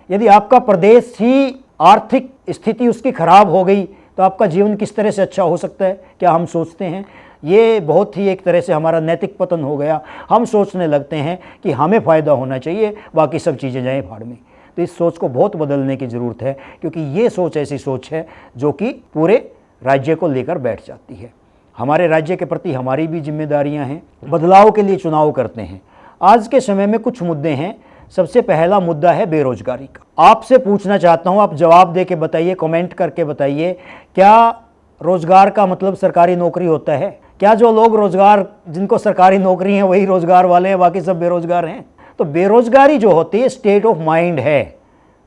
यदि आपका प्रदेश ही आर्थिक स्थिति उसकी खराब हो गई तो आपका जीवन किस तरह से अच्छा हो सकता है? क्या हम सोचते हैं? ये बहुत ही एक तरह से हमारा नैतिक पतन हो गया। हम सोचने लगते हैं कि हमें फ़ायदा होना चाहिए, बाकी सब चीज़ें जाएँ भाड़ में। तो इस सोच को बहुत बदलने की ज़रूरत है, क्योंकि ये सोच ऐसी सोच है जो कि पूरे राज्य को लेकर बैठ जाती है। हमारे राज्य के प्रति हमारी भी जिम्मेदारियां हैं, बदलाव के लिए चुनाव करते हैं। आज के समय में कुछ मुद्दे हैं। सबसे पहला मुद्दा है बेरोजगारी का। आपसे पूछना चाहता हूं, आप जवाब दे के बताइए, कमेंट करके बताइए, क्या रोजगार का मतलब सरकारी नौकरी होता है? क्या जो लोग रोजगार, जिनको सरकारी नौकरी है वही रोजगार वाले हैं, बाकी सब बेरोजगार हैं? तो बेरोजगारी जो होती है स्टेट ऑफ माइंड है,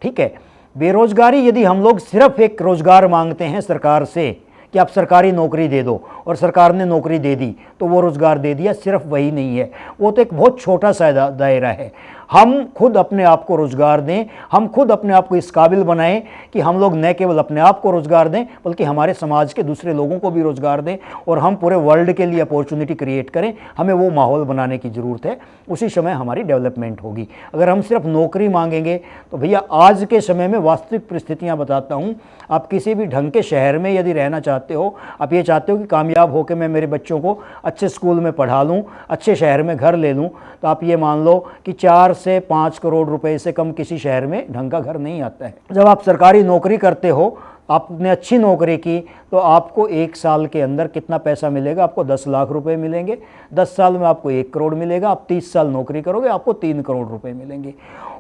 ठीक है। बेरोजगारी, यदि हम लोग सिर्फ एक रोजगार मांगते हैं सरकार से कि आप सरकारी नौकरी दे दो, और सरकार ने नौकरी दे दी तो वो रोज़गार दे दिया, सिर्फ वही नहीं है, वो तो एक बहुत छोटा सा दायरा है। हम खुद अपने आप को रोज़गार दें, हम खुद अपने आप को इस काबिल बनाएं कि हम लोग न केवल अपने आप को रोज़गार दें बल्कि हमारे समाज के दूसरे लोगों को भी रोज़गार दें, और हम पूरे वर्ल्ड के लिए अपॉर्चुनिटी क्रिएट करें। हमें वो माहौल बनाने की ज़रूरत है, उसी समय हमारी डेवलपमेंट होगी। अगर हम सिर्फ नौकरी मांगेंगे तो भैया, आज के समय में वास्तविक परिस्थितियाँ बताता हूँ। आप किसी भी ढंग के शहर में यदि रहना चाहते हो, आप ये चाहते हो कि कामयाब होकर मैं मेरे बच्चों को अच्छे स्कूल में पढ़ा लूँ, अच्छे शहर में घर ले लूँ, तो आप ये मान लो कि 4 से 5 करोड़ रुपए से कम किसी शहर में ढंग का घर नहीं आता है। जब आप सरकारी नौकरी करते हो, आपने अच्छी नौकरी की, तो आपको 1 साल के अंदर कितना पैसा मिलेगा? आपको 10 लाख रुपए मिलेंगे। 10 साल में आपको 1 करोड़ मिलेगा। आप 30 साल नौकरी करोगे, आपको 3 करोड़ रुपए मिलेंगे।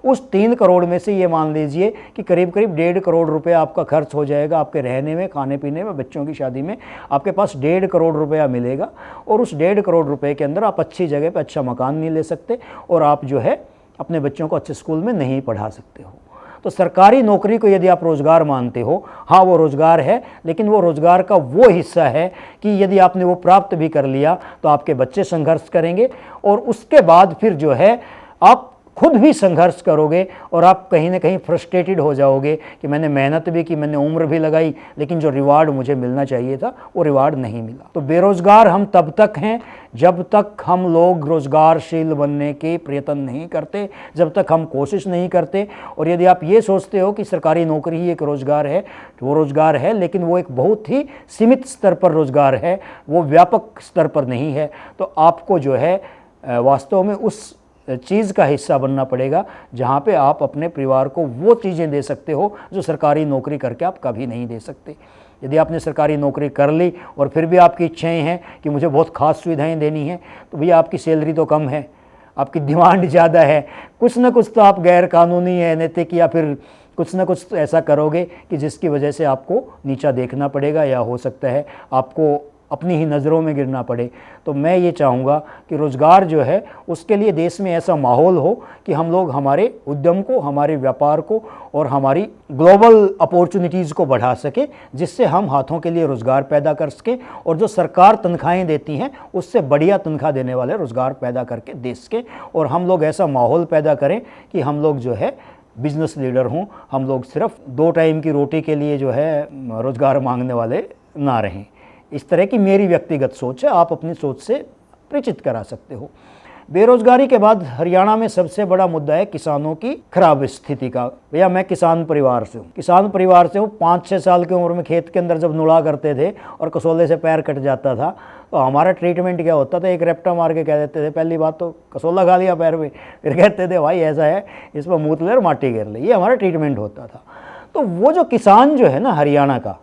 उस 3 करोड़ में से ये मान लीजिए कि करीब करीब 1.5 करोड़ रुपए आपका खर्च हो जाएगा, आपके रहने में, खाने पीने में, बच्चों की शादी में। आपके पास 1.5 करोड़ रुपया मिलेगा, और उस 1.5 करोड़ रुपए के अंदर आप अच्छी जगह पर अच्छा मकान नहीं ले सकते, और आप जो है अपने बच्चों को अच्छे स्कूल में नहीं पढ़ा सकते हो। तो सरकारी नौकरी को यदि आप रोज़गार मानते हो, हाँ वो रोज़गार है, लेकिन वो रोज़गार का वो हिस्सा है कि यदि आपने वो प्राप्त भी कर लिया तो आपके बच्चे संघर्ष करेंगे, और उसके बाद फिर जो है आप खुद भी संघर्ष करोगे, और आप कहीं ना कहीं फ्रस्ट्रेटेड हो जाओगे कि मैंने मेहनत भी की, मैंने उम्र भी लगाई, लेकिन जो रिवार्ड मुझे मिलना चाहिए था वो रिवार्ड नहीं मिला। तो बेरोज़गार हम तब तक हैं जब तक हम लोग रोज़गारशील बनने के प्रयत्न नहीं करते, जब तक हम कोशिश नहीं करते। और यदि आप ये सोचते हो कि सरकारी नौकरी ही एक रोज़गार है, तो वो रोज़गार है, लेकिन वो एक बहुत ही सीमित स्तर पर रोज़गार है, वो व्यापक स्तर पर नहीं है। तो आपको जो है वास्तव में उस चीज़ का हिस्सा बनना पड़ेगा जहाँ पे आप अपने परिवार को वो चीज़ें दे सकते हो जो सरकारी नौकरी करके आप कभी नहीं दे सकते। यदि आपने सरकारी नौकरी कर ली और फिर भी आपकी इच्छाएं हैं कि मुझे बहुत ख़ास सुविधाएं देनी हैं, तो भैया आपकी सैलरी तो कम है, आपकी डिमांड ज़्यादा है, कुछ ना कुछ तो आप गैर कानूनी, अनैतिक या फिर कुछ ना कुछ ऐसा करोगे कि जिसकी वजह से आपको नीचा देखना पड़ेगा, या हो सकता है आपको अपनी ही नज़रों में गिरना पड़े। तो मैं ये चाहूँगा कि रोज़गार जो है उसके लिए देश में ऐसा माहौल हो कि हम लोग हमारे उद्यम को, हमारे व्यापार को और हमारी ग्लोबल अपॉर्चुनिटीज़ को बढ़ा सके, जिससे हम हाथों के लिए रोज़गार पैदा कर सकें, और जो सरकार तनख्वाहें देती हैं उससे बढ़िया तनख्वाह देने वाले रोज़गार पैदा करके दे सकें, और हम लोग ऐसा माहौल पैदा करें कि हम लोग जो है बिजनेस लीडर हों, हम लोग सिर्फ 2 टाइम की रोटी के लिए जो है रोज़गार मांगने वाले ना रहें। इस तरह की मेरी व्यक्तिगत सोच है, आप अपनी सोच से परिचित करा सकते हो। बेरोजगारी के बाद हरियाणा में सबसे बड़ा मुद्दा है किसानों की खराब स्थिति का। भैया मैं किसान परिवार से हूँ, 5-6 साल की उम्र में खेत के अंदर जब नुड़ा करते थे और कसौले से पैर कट जाता था, तो हमारा ट्रीटमेंट क्या होता था? एक रेप्टा मार के कह देते थे, पहली बात तो कसौला खा लिया पैर में, फिर कहते थे भाई ऐसा है, इस पर मूत ले और माटी गिर ले, ये हमारा ट्रीटमेंट होता था। तो वो जो किसान जो है ना हरियाणा का,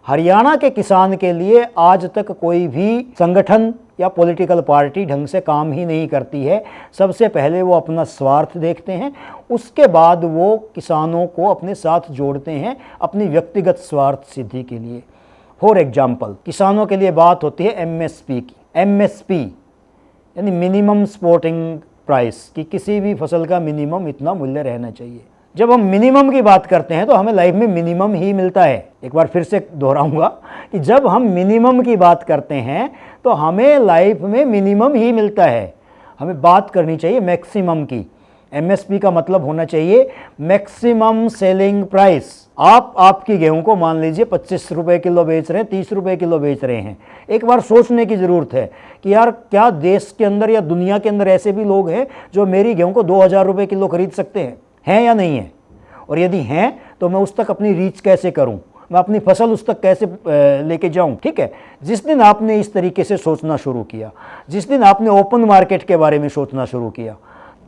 हरियाणा के किसान के लिए आज तक कोई भी संगठन या पॉलिटिकल पार्टी ढंग से काम ही नहीं करती है। सबसे पहले वो अपना स्वार्थ देखते हैं, उसके बाद वो किसानों को अपने साथ जोड़ते हैं अपनी व्यक्तिगत स्वार्थ सिद्धि के लिए। फॉर एग्जाम्पल, किसानों के लिए बात होती है एमएसपी की। एमएसपी यानी मिनिमम सपोर्टिंग प्राइस, कि किसी भी फसल का मिनिमम इतना मूल्य रहना चाहिए। जब हम मिनिमम की बात करते हैं तो हमें लाइफ में मिनिमम ही मिलता है। एक बार फिर से दोहराऊंगा कि जब हम मिनिमम की बात करते हैं तो हमें लाइफ में मिनिमम ही मिलता है। हमें बात करनी चाहिए मैक्सिमम की। एमएसपी का मतलब होना चाहिए मैक्सिमम सेलिंग प्राइस। आप आपकी गेहूं को मान लीजिए 25 रुपये किलो बेच रहे हैं, 30 रुपये किलो बेच रहे हैं। एक बार सोचने की ज़रूरत है कि यार क्या देश के अंदर या दुनिया के अंदर ऐसे भी लोग हैं जो मेरी गेहूं को 2000 रुपये किलो खरीद सकते हैं या नहीं है? और यदि हैं तो मैं उस तक अपनी रीच कैसे करूं, मैं अपनी फसल उस तक कैसे लेके जाऊं? ठीक है, जिस दिन आपने इस तरीके से सोचना शुरू किया, जिस दिन आपने ओपन मार्केट के बारे में सोचना शुरू किया,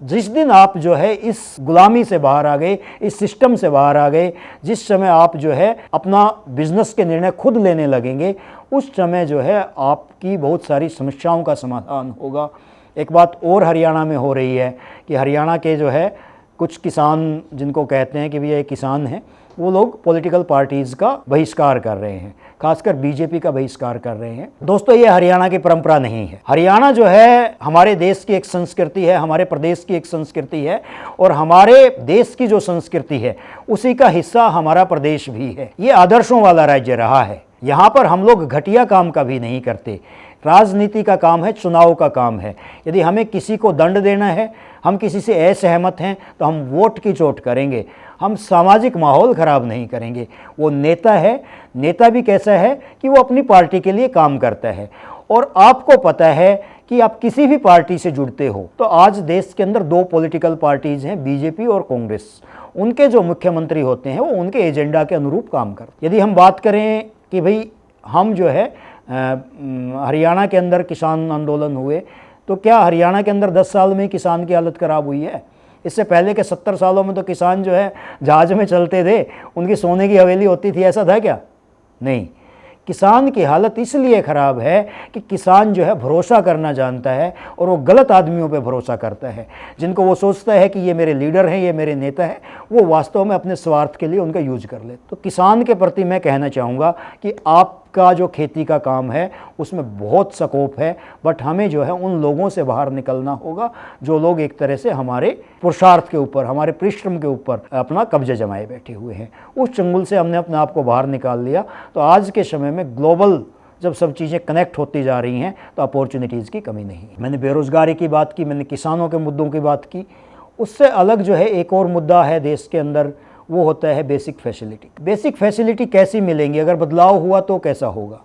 जिस दिन आप जो है इस गुलामी से बाहर आ गए, इस सिस्टम से बाहर आ गए, जिस समय आप जो है अपना बिजनेस के निर्णय खुद लेने लगेंगे, उस समय जो है आपकी बहुत सारी समस्याओं का समाधान होगा। एक बात और हरियाणा में हो रही है कि हरियाणा के जो है कुछ किसान, जिनको कहते हैं कि भैया ये किसान हैं, वो लोग पॉलिटिकल पार्टीज़ का बहिष्कार कर रहे हैं, खासकर बीजेपी का बहिष्कार कर रहे हैं। दोस्तों, ये हरियाणा की परंपरा नहीं है। हरियाणा जो है हमारे देश की एक संस्कृति है, हमारे प्रदेश की एक संस्कृति है, और हमारे देश की जो संस्कृति है उसी का हिस्सा हमारा प्रदेश भी है। ये आदर्शों वाला राज्य रहा है। यहाँ पर हम लोग घटिया काम कभी नहीं करते। राजनीति का काम है, चुनाव का काम है। यदि हमें किसी को दंड देना है, हम किसी से असहमत हैं, तो हम वोट की चोट करेंगे, हम सामाजिक माहौल ख़राब नहीं करेंगे। वो नेता है, नेता भी कैसा है कि वो अपनी पार्टी के लिए काम करता है। और आपको पता है कि आप किसी भी पार्टी से जुड़ते हो तो आज देश के अंदर दो पॉलिटिकल पार्टीज़ हैं, बीजेपी और कांग्रेस। उनके जो मुख्यमंत्री होते हैं वो उनके एजेंडा के अनुरूप काम करते हैं। यदि हम बात करें कि भाई हम जो है हरियाणा के अंदर किसान आंदोलन हुए, तो क्या हरियाणा के अंदर 10 साल में किसान की हालत ख़राब हुई है? इससे पहले के 70 सालों में तो किसान जो है जहाज में चलते थे, उनकी सोने की हवेली होती थी, ऐसा था क्या? नहीं। किसान की हालत इसलिए ख़राब है कि किसान जो है भरोसा करना जानता है और वो गलत आदमियों पे भरोसा करता है, जिनको वो सोचता है कि ये मेरे लीडर हैं, ये मेरे नेता हैं, वो वास्तव में अपने स्वार्थ के लिए उनका यूज कर ले। तो किसान के प्रति मैं कहना चाहूँगा कि आपका जो खेती का काम है उसमें बहुत स्कोप है, बट हमें जो है उन लोगों से बाहर निकलना होगा जो लोग एक तरह से हमारे पुरुषार्थ के ऊपर, हमारे परिश्रम के ऊपर अपना कब्जा जमाए बैठे हुए हैं। उस चंगुल से हमने अपने आप को बाहर निकाल लिया। तो आज के समय में ग्लोबल जब सब चीज़ें कनेक्ट होती जा रही हैं तो अपॉर्चुनिटीज़ की कमी नहीं। मैंने बेरोज़गारी की बात की, मैंने किसानों के मुद्दों की बात की। उससे अलग जो है एक और मुद्दा है देश के अंदर, वो होता है बेसिक फैसिलिटी। बेसिक फैसिलिटी कैसी मिलेंगी? अगर बदलाव हुआ तो कैसा होगा?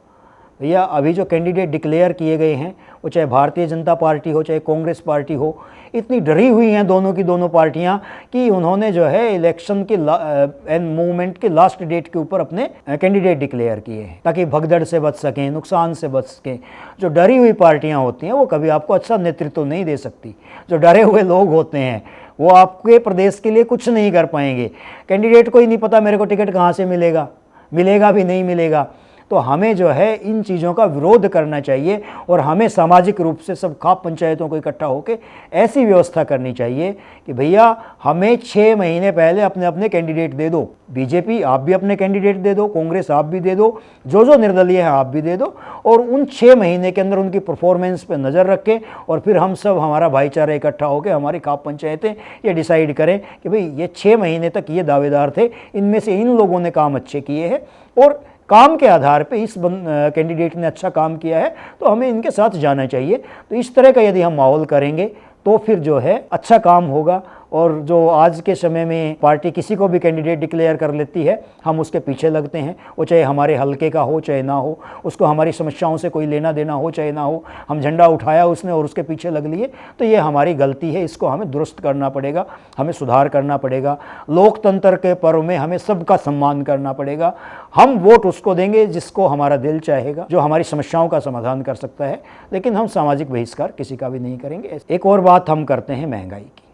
भैया अभी जो कैंडिडेट डिक्लेयर किए गए हैं, वो चाहे भारतीय जनता पार्टी हो चाहे कांग्रेस पार्टी हो, इतनी डरी हुई हैं दोनों की दोनों पार्टियां कि उन्होंने जो है इलेक्शन की मूवमेंट के लास्ट डेट के ऊपर अपने कैंडिडेट डिक्लेयर किए हैं ताकि भगदड़ से बच सकें, नुकसान से बच सकें। जो डरी हुई पार्टियां होती हैं वो कभी आपको अच्छा नेतृत्व नहीं दे सकती। जो डरे हुए लोग होते हैं वो आपके प्रदेश के लिए कुछ नहीं कर पाएंगे। कैंडिडेट को ही नहीं पता मेरे को टिकट कहाँ से मिलेगा, मिलेगा भी नहीं मिलेगा। तो हमें जो है इन चीज़ों का विरोध करना चाहिए और हमें सामाजिक रूप से सब खाप पंचायतों को इकट्ठा होकर ऐसी व्यवस्था करनी चाहिए कि भैया हमें 6 महीने पहले अपने अपने कैंडिडेट दे दो। बीजेपी आप भी अपने कैंडिडेट दे दो, कांग्रेस आप भी दे दो, जो निर्दलीय है आप भी दे दो, और उन 6 महीने के अंदर उनकी परफॉर्मेंस पर नज़र रखें और फिर हम सब, हमारा भाईचारा इकट्ठा होकर हमारी खाप पंचायतें ये डिसाइड करें कि भाई ये 6 महीने तक ये दावेदार थे, इनमें से इन लोगों ने काम अच्छे किए हैं और काम के आधार पे इस कैंडिडेट ने अच्छा काम किया है तो हमें इनके साथ जाना चाहिए। तो इस तरह का यदि हम माहौल करेंगे तो फिर जो है अच्छा काम होगा। और जो आज के समय में पार्टी किसी को भी कैंडिडेट डिक्लेयर कर लेती है, हम उसके पीछे लगते हैं, वो चाहे हमारे हलके का हो चाहे ना हो, उसको हमारी समस्याओं से कोई लेना देना हो चाहे ना हो, हम झंडा उठाया उसने और उसके पीछे लग लिए, तो ये हमारी गलती है। इसको हमें दुरुस्त करना पड़ेगा, हमें सुधार करना पड़ेगा। लोकतंत्र के पर्व में हमें सबका सम्मान करना पड़ेगा। हम वोट उसको देंगे जिसको हमारा दिल चाहेगा, जो हमारी समस्याओं का समाधान कर सकता है, लेकिन हम सामाजिक बहिष्कार किसी का भी नहीं करेंगे। एक और बात हम करते हैं महंगाई की।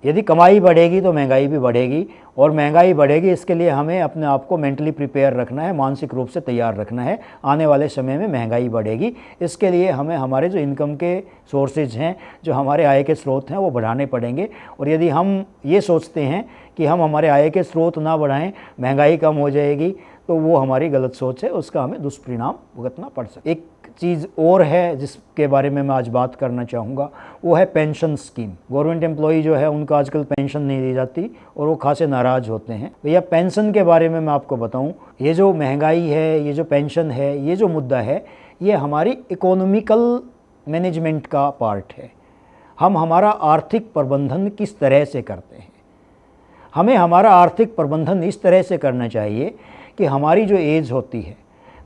यदि कमाई बढ़ेगी तो महंगाई भी बढ़ेगी, और महंगाई बढ़ेगी इसके लिए हमें अपने आप को मेंटली प्रिपेयर रखना है, मानसिक रूप से तैयार रखना है। आने वाले समय में महंगाई बढ़ेगी, इसके लिए हमें हमारे जो इनकम के सोर्सेज हैं, जो हमारे आय के स्रोत हैं, वो बढ़ाने पड़ेंगे। और यदि हम ये सोचते हैं कि हम हमारे आय के स्रोत ना बढ़ाएं, महंगाई कम हो जाएगी, तो वो हमारी गलत सोच है, उसका हमें दुष्परिणाम भुगतना पड़ सकता है। एक चीज़ और है जिसके बारे में मैं आज बात करना चाहूँगा, वो है पेंशन स्कीम। गवर्नमेंट एम्प्लॉई जो है उनको आजकल पेंशन नहीं दी जाती और वो खासे नाराज़ होते हैं। भैया पेंशन के बारे में मैं आपको बताऊँ, ये जो महंगाई है, ये जो पेंशन है, ये जो मुद्दा है, ये हमारी इकोनॉमिकल मैनेजमेंट का पार्ट है। हम हमारा आर्थिक प्रबंधन किस तरह से करते हैं। हमें हमारा आर्थिक प्रबंधन इस तरह से करना चाहिए कि हमारी जो एज होती है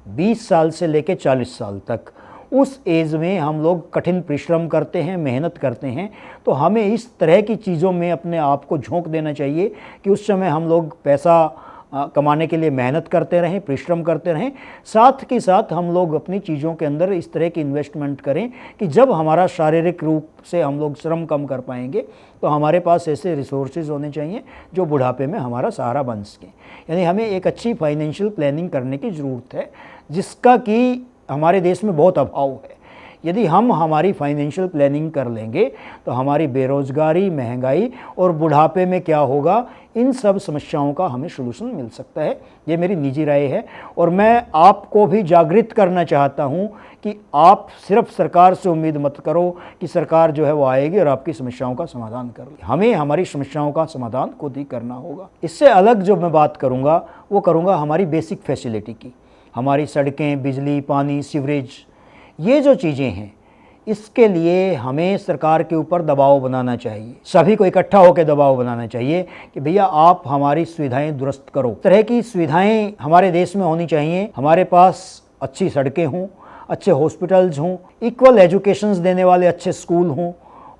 20 साल से लेकर 40 साल तक, उस एज में हम लोग कठिन परिश्रम करते हैं, मेहनत करते हैं, तो हमें इस तरह की चीज़ों में अपने आप को झोंक देना चाहिए कि उस समय हम लोग पैसा कमाने के लिए मेहनत करते रहें, परिश्रम करते रहें। साथ के साथ हम लोग अपनी चीज़ों के अंदर इस तरह की इन्वेस्टमेंट करें कि जब हमारा शारीरिक रूप से हम लोग श्रम कम कर पाएंगे तो हमारे पास ऐसे रिसोर्सेज होने चाहिए जो बुढ़ापे में हमारा सहारा बन सकें। यानी हमें एक अच्छी फाइनेंशियल प्लानिंग करने की ज़रूरत है, जिसका कि हमारे देश में बहुत अभाव है। यदि हम हमारी फाइनेंशियल प्लानिंग कर लेंगे तो हमारी बेरोज़गारी, महंगाई और बुढ़ापे में क्या होगा, इन सब समस्याओं का हमें सलूशन मिल सकता है। ये मेरी निजी राय है और मैं आपको भी जागृत करना चाहता हूँ कि आप सिर्फ सरकार से उम्मीद मत करो कि सरकार जो है वो आएगी और आपकी समस्याओं का समाधान कर ले। हमें हमारी समस्याओं का समाधान खुद ही करना होगा। इससे अलग जो मैं बात करूँगा वो करूँगा हमारी बेसिक फैसिलिटी की। हमारी सड़कें, बिजली, पानी, सीवरेज, ये जो चीज़ें हैं, इसके लिए हमें सरकार के ऊपर दबाव बनाना चाहिए। सभी को इकट्ठा होकर दबाव बनाना चाहिए कि भैया आप हमारी सुविधाएं दुरुस्त करो। इस तरह की सुविधाएं हमारे देश में होनी चाहिए। हमारे पास अच्छी सड़कें हों, अच्छे हॉस्पिटल्स हों, इक्वल एजुकेशंस देने वाले अच्छे स्कूल हों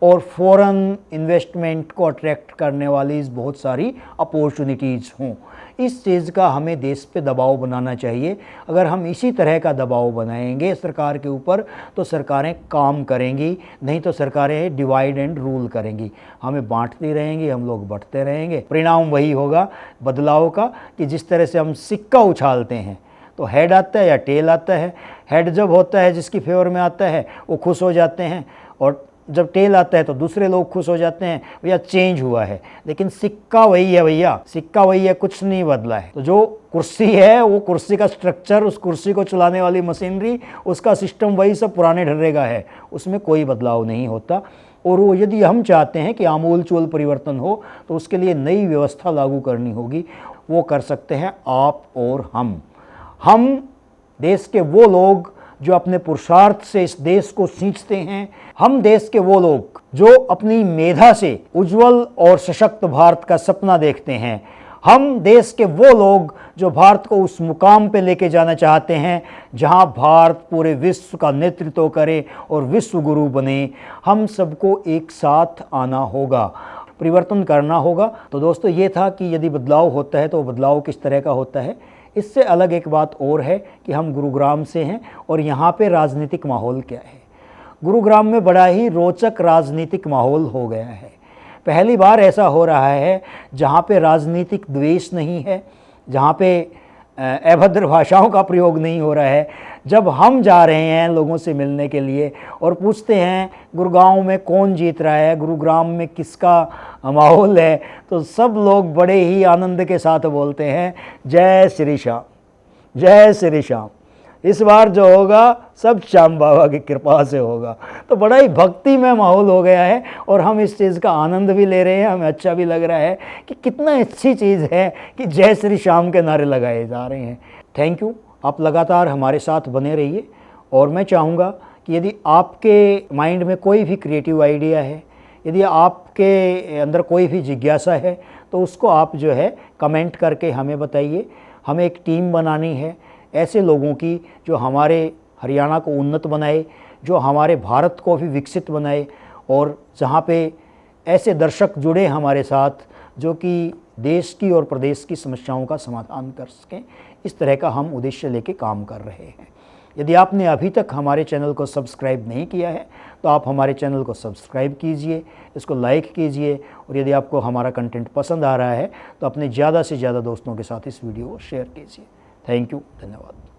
और फॉरेन इन्वेस्टमेंट को अट्रैक्ट करने वाली बहुत सारी अपॉर्चुनिटीज़ हों। इस चीज़ का हमें देश पे दबाव बनाना चाहिए। अगर हम इसी तरह का दबाव बनाएंगे सरकार के ऊपर तो सरकारें काम करेंगी, नहीं तो सरकारें डिवाइड एंड रूल करेंगी। हमें बांटती रहेंगी, हम लोग बढ़ते रहेंगे। परिणाम वही होगा बदलाव का कि जिस तरह से हम सिक्का उछालते हैं तो हेड आता है या टेल आता है। हेड जब होता है जिसकी फेवर में आता है वो खुश हो जाते हैं, और जब टेल आता है तो दूसरे लोग खुश हो जाते हैं, भैया चेंज हुआ है। लेकिन सिक्का वही है भैया, सिक्का वही है, कुछ नहीं बदला है। तो जो कुर्सी है वो कुर्सी का स्ट्रक्चर, उस कुर्सी को चलाने वाली मशीनरी, उसका सिस्टम वही सब पुराने ढर्रे का है, उसमें कोई बदलाव नहीं होता। और वो यदि हम चाहते हैं कि आमूल चूल परिवर्तन हो तो उसके लिए नई व्यवस्था लागू करनी होगी। वो कर सकते हैं आप और हम देश के वो लोग जो अपने पुरुषार्थ से इस देश को सींचते हैं। हम देश के वो लोग जो अपनी मेधा से उज्जवल और सशक्त भारत का सपना देखते हैं। हम देश के वो लोग जो भारत को उस मुकाम पे लेके जाना चाहते हैं जहां भारत पूरे विश्व का नेतृत्व करे और विश्व गुरु बने। हम सबको एक साथ आना होगा, परिवर्तन करना होगा। तो दोस्तों ये था कि यदि बदलाव होता है तो बदलाव किस तरह का होता है। इससे अलग एक बात और है कि हम गुरुग्राम से हैं और यहाँ पे राजनीतिक माहौल क्या है। गुरुग्राम में बड़ा ही रोचक राजनीतिक माहौल हो गया है। पहली बार ऐसा हो रहा है जहाँ पे राजनीतिक द्वेष नहीं है, जहाँ पे अभद्र भाषाओं का प्रयोग नहीं हो रहा है। जब हम जा रहे हैं लोगों से मिलने के लिए और पूछते हैं गुरुगांव में कौन जीत रहा है, गुरुग्राम में किसका माहौल है, तो सब लोग बड़े ही आनंद के साथ बोलते हैं जय श्री श्याम, जय श्री श्याम। इस बार जो होगा सब श्याम बाबा की कृपा से होगा। तो बड़ा ही भक्तिमय माहौल हो गया है और हम इस चीज़ का आनंद भी ले रहे हैं। हमें अच्छा भी लग रहा है कि कितना अच्छी चीज़ है कि जय श्री श्याम के नारे लगाए जा रहे हैं। थैंक यू, आप लगातार हमारे साथ बने रहिए। और मैं चाहूँगा कि यदि आपके माइंड में कोई भी क्रिएटिव आइडिया है, यदि आपके अंदर कोई भी जिज्ञासा है, तो उसको आप जो है कमेंट करके हमें बताइए। हमें एक टीम बनानी है ऐसे लोगों की जो हमारे हरियाणा को उन्नत बनाए, जो हमारे भारत को भी विकसित बनाए, और जहाँ पे ऐसे दर्शक जुड़े हमारे साथ जो कि देश की और प्रदेश की समस्याओं का समाधान कर सकें। इस तरह का हम उद्देश्य लेके काम कर रहे हैं। यदि आपने अभी तक हमारे चैनल को सब्सक्राइब नहीं किया है तो आप हमारे चैनल को सब्सक्राइब कीजिए, इसको लाइक कीजिए, और यदि आपको हमारा कंटेंट पसंद आ रहा है तो अपने ज़्यादा से ज़्यादा दोस्तों के साथ इस वीडियो को शेयर कीजिए। थैंक यू, धन्यवाद।